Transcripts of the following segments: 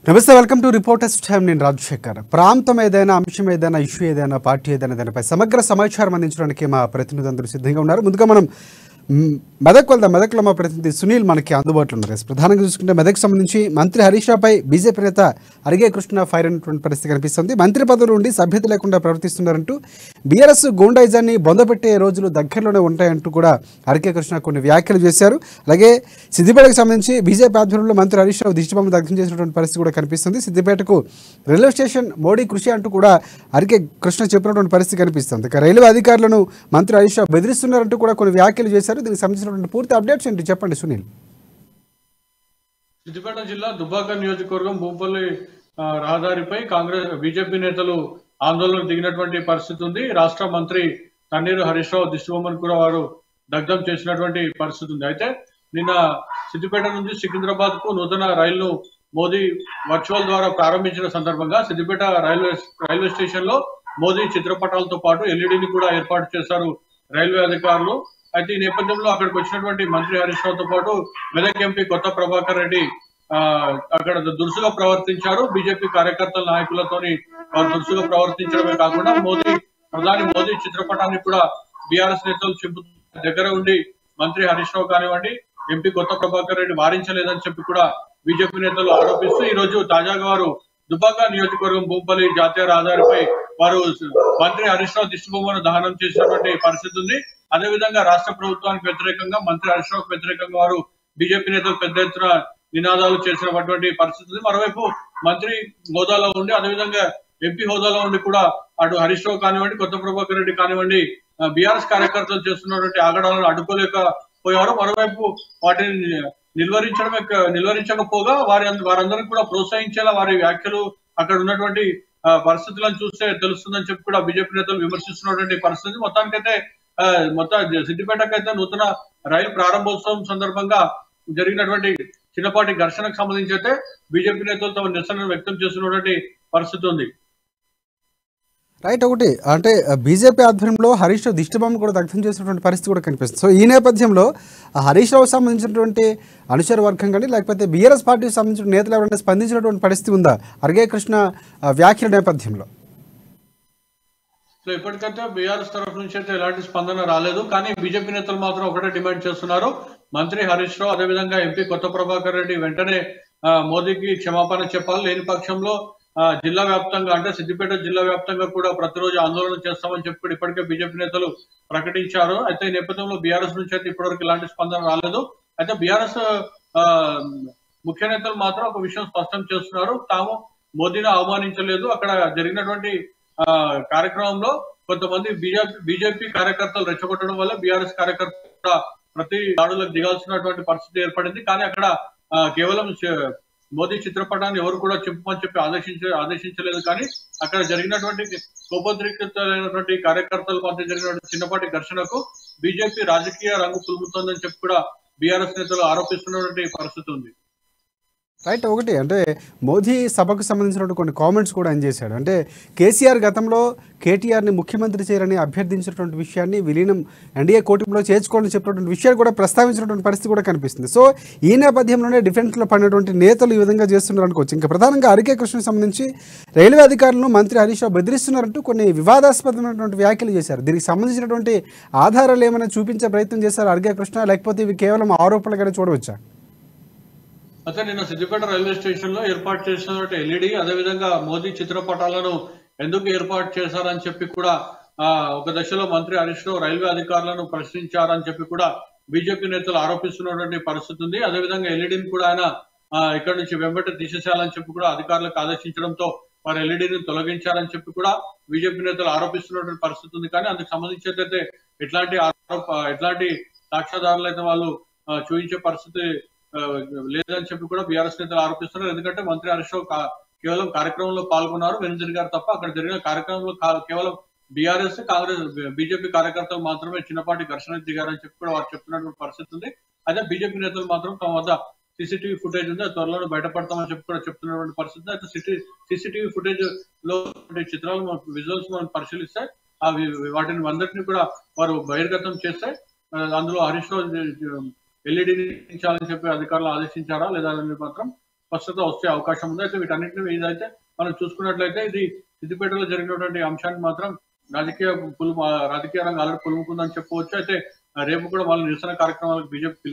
నమస్తే, welcome to reporters time. నేను రాజశేఖర్. ప్రాంతం ఏదైనా, అంశం ఏదైనా, ఇష్యూ ఏదైనా, పార్టీ ఏదైనా దానిపై సమగ్ర సమాచారం అందించడానికి మా ప్రతినిధులందరూ సిద్ధంగా ఉన్నారు. ముందుగా మనం మెదక్ వెళ్దాం. మెదక్లో మా ప్రతినిధి సునీల్ మనకి అందుబాటులో ఉన్నారు. ప్రధానంగా చూసుకుంటే మెదక్ సంబంధించి మంత్రి హరీష్ రావుపై బీజేపీ నేత అరిగే కృష్ణ ఫైర్ అయినటువంటి పరిస్థితి కనిపిస్తుంది. మంత్రి పదవులు ఉండి సభ్యత లేకుండా ప్రవర్తిస్తున్నారంటూ బీఆర్ఎస్ గూండాయిజాన్ని బొందపెట్టే రోజులు దగ్గరలోనే ఉంటాయంటూ కూడా అరిగే కృష్ణ కొన్ని వ్యాఖ్యలు చేశారు. అలాగే సిద్దిపేటకు సంబంధించి బీజేపీ ఆధ్వర్యంలో మంత్రి హరీష్ రావు దిష్టిబొమ్మ దగ్ధం చేసినటువంటి పరిస్థితి కూడా కనిపిస్తుంది. సిద్దిపేటకు రైల్వే స్టేషన్ మోడీ కృషి అంటూ కూడా అరిగే కృష్ణ చెప్పినటువంటి పరిస్థితి కనిపిస్తుంది. ఇక రైల్వే అధికారులను మంత్రి హరీష్ రావు బెదిరిస్తున్నారంటూ కూడా కొన్ని వ్యాఖ్యలు చేశారు. దీనికి సంబంధించినటువంటి పూర్తి అప్డేట్స్ ఏంటి చెప్పండి సునీల్. సిద్దిపేట జిల్లా దుబ్బాక నియోజకవర్గం భూపల్లి రహదారిపై కాంగ్రెస్ బీజేపీ నేతలు ఆందోళనకు దిగినటువంటి పరిస్థితి ఉంది. రాష్ట్ర మంత్రి తన్నీరు హరీష్ రావు దిష్టిబొమ్మను కూడా వారు దగ్ధం చేసినటువంటి పరిస్థితి ఉంది. అయితే నిన్న సిద్దిపేట నుంచి సికింద్రాబాద్ కు నూతన రైలును మోదీ వర్చువల్ ద్వారా ప్రారంభించిన సందర్భంగా సిద్దిపేట రైల్వే స్టేషన్ లో మోదీ చిత్రపటాలతో పాటు ఎల్ఈడిని కూడా ఏర్పాటు చేశారు రైల్వే అధికారులు. అయితే ఈ నేపథ్యంలో అక్కడికి వచ్చినటువంటి మంత్రి హరీష్ రావుతో పాటు మెదక్ ఎంపీ కొత్త ప్రభాకర్ రెడ్డి అక్కడ దురుసుగా ప్రవర్తించారు. బీజేపీ కార్యకర్తల నాయకులతోని వారు దురుసుగా ప్రవర్తించడమే కాకుండా ప్రధాని మోదీ చిత్రపటాన్ని కూడా బీఆర్ఎస్ నేతలు చింపు దగ్గర ఉండి మంత్రి హరీష్ రావు కానివ్వండి, ఎంపీ కొత్త ప్రభాకర్ రెడ్డి వారించలేదని చెప్పి కూడా బీజేపీ నేతలు ఆరోపిస్తూ ఈ రోజు తాజాగా వారు దుబ్బాక నియోజకవర్గం భూపల్లి జాతీయ రహదారిపై వారు మంత్రి హరీష్ రావు దిష్టిబొమ్మను దహనం చేసినటువంటి పరిస్థితి ఉంది. అదేవిధంగా రాష్ట్ర ప్రభుత్వానికి వ్యతిరేకంగా మంత్రి హరీష్ రావుకు వ్యతిరేకంగా వారు బీజేపీ నేతలు పెద్ద ఎత్తున నినాదాలు చేసినటువంటి పరిస్థితి ఉంది. మరోవైపు మంత్రి హోదాలో ఉండి అదేవిధంగా ఎంపీ హోదాలో ఉండి కూడా అటు హరీష్ రావు కానివ్వండి, కొత్త ప్రభాకర్ రెడ్డి కానివ్వండి బీఆర్ఎస్ కార్యకర్తలు చేస్తున్నటువంటి ఆగడాలను అడ్డుకోలేకపోయారు. మరోవైపు వాటిని నిలువరించకపోగా వారందరినీ కూడా ప్రోత్సహించేలా వారి వ్యాఖ్యలు అక్కడ ఉన్నటువంటి పరిస్థితులను చూస్తే తెలుస్తుందని చెప్పి కూడా బీజేపీ నేతలు విమర్శిస్తున్నటువంటి పరిస్థితి. మొత్తం సిద్దిపేటకైతే నూతన రైలు ప్రారంభోత్సవం సందర్భంగా జరిగినటువంటి చిన్నపాటి ఘర్షణకు సంబంధించి అయితే బీజేపీ నేతలు తమ నిరసనను వ్యక్తం చేస్తున్నటువంటి పరిస్థితి ఉంది. రైట్. ఒకటి అంటే బీజేపీ ఆధ్వర్యంలో హరీష్ రావు దిష్టిబొమ్మ కూడా దగ్ధం చేసినటువంటి పరిస్థితి కూడా కనిపిస్తుంది. సో ఈ నేపథ్యంలో హరీష్ రావు సంబంధించినటువంటి అనుచర వర్గం కానీ లేకపోతే బీఆర్ఎస్ పార్టీకి సంబంధించిన నేతలు ఎవరైనా స్పందించినటువంటి పరిస్థితి ఉందా అరిగే కృష్ణ వ్యాఖ్యల నేపథ్యంలో? సో ఇప్పటికైతే బీఆర్ఎస్ తరఫు నుంచి అయితే ఎలాంటి స్పందన రాలేదు. కానీ బీజేపీ నేతలు మాత్రం ఒకటే డిమాండ్ చేస్తున్నారు. మంత్రి హరీష్ రావు అదేవిధంగా ఎంపీ కొత్త ప్రభాకర్ రెడ్డి వెంటనే మోదీకి క్షమాపణ చెప్పాలి. లేని పక్షంలో జిల్లా వ్యాప్తంగా అంటే సిద్దిపేట జిల్లా వ్యాప్తంగా కూడా ప్రతిరోజు ఆందోళన చేస్తామని చెప్పి ఇప్పటికే బీజేపీ నేతలు ప్రకటించారు. అయితే ఈ నేపథ్యంలో బీఆర్ఎస్ నుంచి అయితే ఇప్పటివరకు ఎలాంటి స్పందన రాలేదు. అయితే బీఆర్ఎస్ ముఖ్య నేతలు మాత్రం ఒక విషయం స్పష్టం చేస్తున్నారు. తాము మోదీని అవమానించలేదు. అక్కడ జరిగినటువంటి కార్యక్రమంలో కొంతమంది బీజేపీ కార్యకర్తలు రెచ్చగొట్టడం వల్ల బీఆర్ఎస్ కార్యకర్తలు ప్రతి దాడులకు దిగాల్సినటువంటి పరిస్థితి ఏర్పడింది. కానీ అక్కడ కేవలం మోదీ చిత్రపటాన్ని ఎవరు కూడా చెప్పమని చెప్పి ఆదేశించలేదు. కానీ అక్కడ జరిగినటువంటి కోపోద్రిక్తమైనటువంటి కార్యకర్తల మధ్య జరిగినటువంటి చిన్నపాటి ఘర్షణకు బీజేపీ రాజకీయ రంగు పులుముతోందని చెప్పి కూడా బీఆర్ఎస్ నేతలు ఆరోపిస్తున్నటువంటి పరిస్థితి ఉంది. రైట్. ఒకటి అంటే మోదీ సభకు సంబంధించినటువంటి కొన్ని కామెంట్స్ కూడా ఆయన చేశాడు. అంటే కేసీఆర్ గతంలో కేటీఆర్ని ముఖ్యమంత్రి చేయాలని అభ్యర్థించినటువంటి విషయాన్ని విలీనం ఎన్డీఏ కూటమిలో చేర్చుకోవాలని చెప్పినటువంటి విషయాలు కూడా ప్రస్తావించినటువంటి పరిస్థితి కూడా కనిపిస్తుంది. సో ఈ నేపథ్యంలోనే డిఫెన్స్లో పడినటువంటి నేతలు ఈ విధంగా చేస్తున్నారు అనుకోవచ్చు. ఇంకా ప్రధానంగా అరిగే కృష్ణకు సంబంధించి రైల్వే అధికారులను మంత్రి హరీష్ రావు బెదిరిస్తున్నారంటూ కొన్ని వివాదాస్పదమైనటువంటి వ్యాఖ్యలు చేశారు. దీనికి సంబంధించినటువంటి ఆధారాలు ఏమైనా చూపించే ప్రయత్నం చేశారు అరిగే కృష్ణ, లేకపోతే ఇవి కేవలం ఆరోపణలుగానే చూడవచ్చా? అయితే నిన్న సిద్దిపేట రైల్వే స్టేషన్ లో ఏర్పాటు చేసినటువంటి ఎల్ఈడి అదేవిధంగా మోదీ చిత్రపటాలను ఎందుకు ఏర్పాటు చేశారని చెప్పి కూడా ఒక దశలో మంత్రి హరీష్ రావు రైల్వే అధికారులను ప్రశ్నించారని చెప్పి కూడా బీజేపీ నేతలు ఆరోపిస్తున్నటువంటి పరిస్థితి ఉంది. అదేవిధంగా ఎల్ఈడిని కూడా ఆయన ఇక్కడ నుంచి వెంబట తీసేసేయాలని చెప్పి కూడా అధికారులకు ఆదేశించడంతో వారు ఎల్ఈడిని తొలగించారని చెప్పి కూడా బీజేపీ నేతలు ఆరోపిస్తున్నటువంటి పరిస్థితి ఉంది. కానీ అందుకు సంబంధించి అయితే ఎట్లాంటి సాక్ష్యాధారాలు అయితే వాళ్ళు చూపించే పరిస్థితి లేదని చెప్పి కూడా బీఆర్ఎస్ నేతలు ఆరోపిస్తున్నారు. ఎందుకంటే మంత్రి హరీష్ రావు కేవలం కార్యక్రమంలో పాల్గొన్నారు, వెనుదిరిగారు తప్ప అక్కడ జరిగిన కార్యక్రమంలో కేవలం బీఆర్ఎస్ కాంగ్రెస్ బీజేపీ కార్యకర్తలు మాత్రమే చిన్నపాటి ఘర్షణకు దిగారని చెప్పి కూడా వారు చెప్తున్నటువంటి పరిస్థితి ఉంది. అదే బీజేపీ నేతలు మాత్రం తమ వద్ద సీసీటీవీ ఫుటేజ్ ఉంది, త్వరలో బయటపడతామని చెప్పి కూడా చెప్తున్నటువంటి పరిస్థితి. అయితే సీసీటీవీ ఫుటేజ్ లో చిత్రాలు విజువల్స్ మనం పరిశీలిస్తే వాటిని అందరినీ కూడా వారు బహిర్గతం చేస్తే అందులో హరీష్ రావు ఎల్ఈడిని ఇచ్చాలని చెప్పి అధికారులు ఆదేశించారా లేదా అనేది మాత్రం స్పష్టత వచ్చే అవకాశం ఉంది. అయితే వీటన్నింటినీ ఏదైతే మనం చూసుకున్నట్లయితే ఇది సిద్దిపేటలో జరిగినటువంటి అంశాన్ని మాత్రం రాజకీయ రంగం ఆల్రెడీ పులుముకుందని చెప్పవచ్చు. అయితే రేపు కూడా వాళ్ళ నిరసన కార్యక్రమాలకు బీజేపీ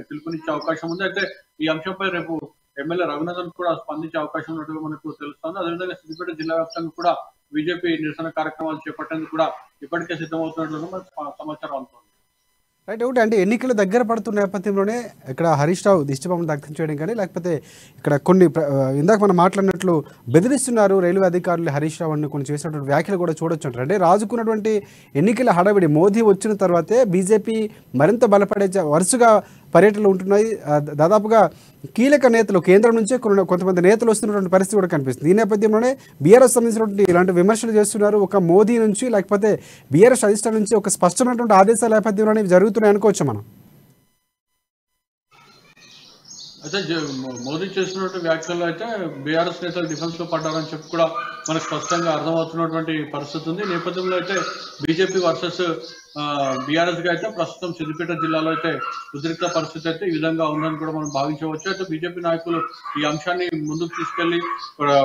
పిలుపునిచ్చే అవకాశం ఉంది. అయితే ఈ అంశంపై రేపు ఎమ్మెల్యే రఘునందన్ కూడా స్పందించే అవకాశం ఉన్నట్టుగా మనకు తెలుస్తోంది. అదేవిధంగా సిద్దిపేట జిల్లా వ్యాప్తంగా కూడా బీజేపీ నిరసన కార్యక్రమాలు చేపట్టేందుకు కూడా ఇప్పటికే సిద్ధమవుతున్నట్లు మనకు సమాచారం అందుతోంది. రైట్. ఒకటి అంటే ఎన్నికలు దగ్గర పడుతున్న నేపథ్యంలోనే ఇక్కడ హరీష్ రావు దిష్టిబొమ్మను దగ్ధం చేయడం కానీ లేకపోతే ఇక్కడ కొన్ని ఇందాక మనం మాట్లాడినట్లు బెదిరిస్తున్నారు రైల్వే అధికారులు హరీష్ రావు అని కొన్ని చేసినటువంటి వ్యాఖ్యలు కూడా చూడొచ్చు అంటారు. అంటే రాజుకున్నటువంటి ఎన్నికల హడావిడి మోదీ వచ్చిన తర్వాతే బీజేపీ మరింత బలపడే వరుసగా పర్యటనలు ఉంటున్నాయి. దాదాపుగా కీలక నేతలు కేంద్రం నుంచే కొంతమంది నేతలు వస్తున్నటువంటి పరిస్థితి కూడా కనిపిస్తుంది. ఈ నేపథ్యంలోనే బీఆర్ఎస్ సంబంధించినటువంటి ఇలాంటి విమర్శలు చేస్తున్నారు. ఒక మోదీ నుంచి లేకపోతే బీఆర్ఎస్ అధిష్టానం నుంచి ఒక స్పష్టమైనటువంటి ఆదేశాల నేపథ్యంలోనే జరుగుతున్నాయి అనుకోవచ్చు మనం. అయితే మోదీ చేసినటువంటి వ్యాఖ్యల్లో అయితే బీఆర్ఎస్ నేతలు డిఫెన్స్ లో పడ్డారని చెప్పి కూడా మనకు స్పష్టంగా అర్థమవుతున్నటువంటి పరిస్థితి ఉంది. నేపథ్యంలో అయితే బీజేపీ వర్సెస్ బీఆర్ఎస్ గా అయితే ప్రస్తుతం సిద్దిపేట జిల్లాలో అయితే ఉద్రిక్త పరిస్థితి అయితే ఈ విధంగా ఉందని కూడా మనం భావించవచ్చు. అయితే బీజేపీ నాయకులు ఈ అంశాన్ని ముందుకు తీసుకెళ్లి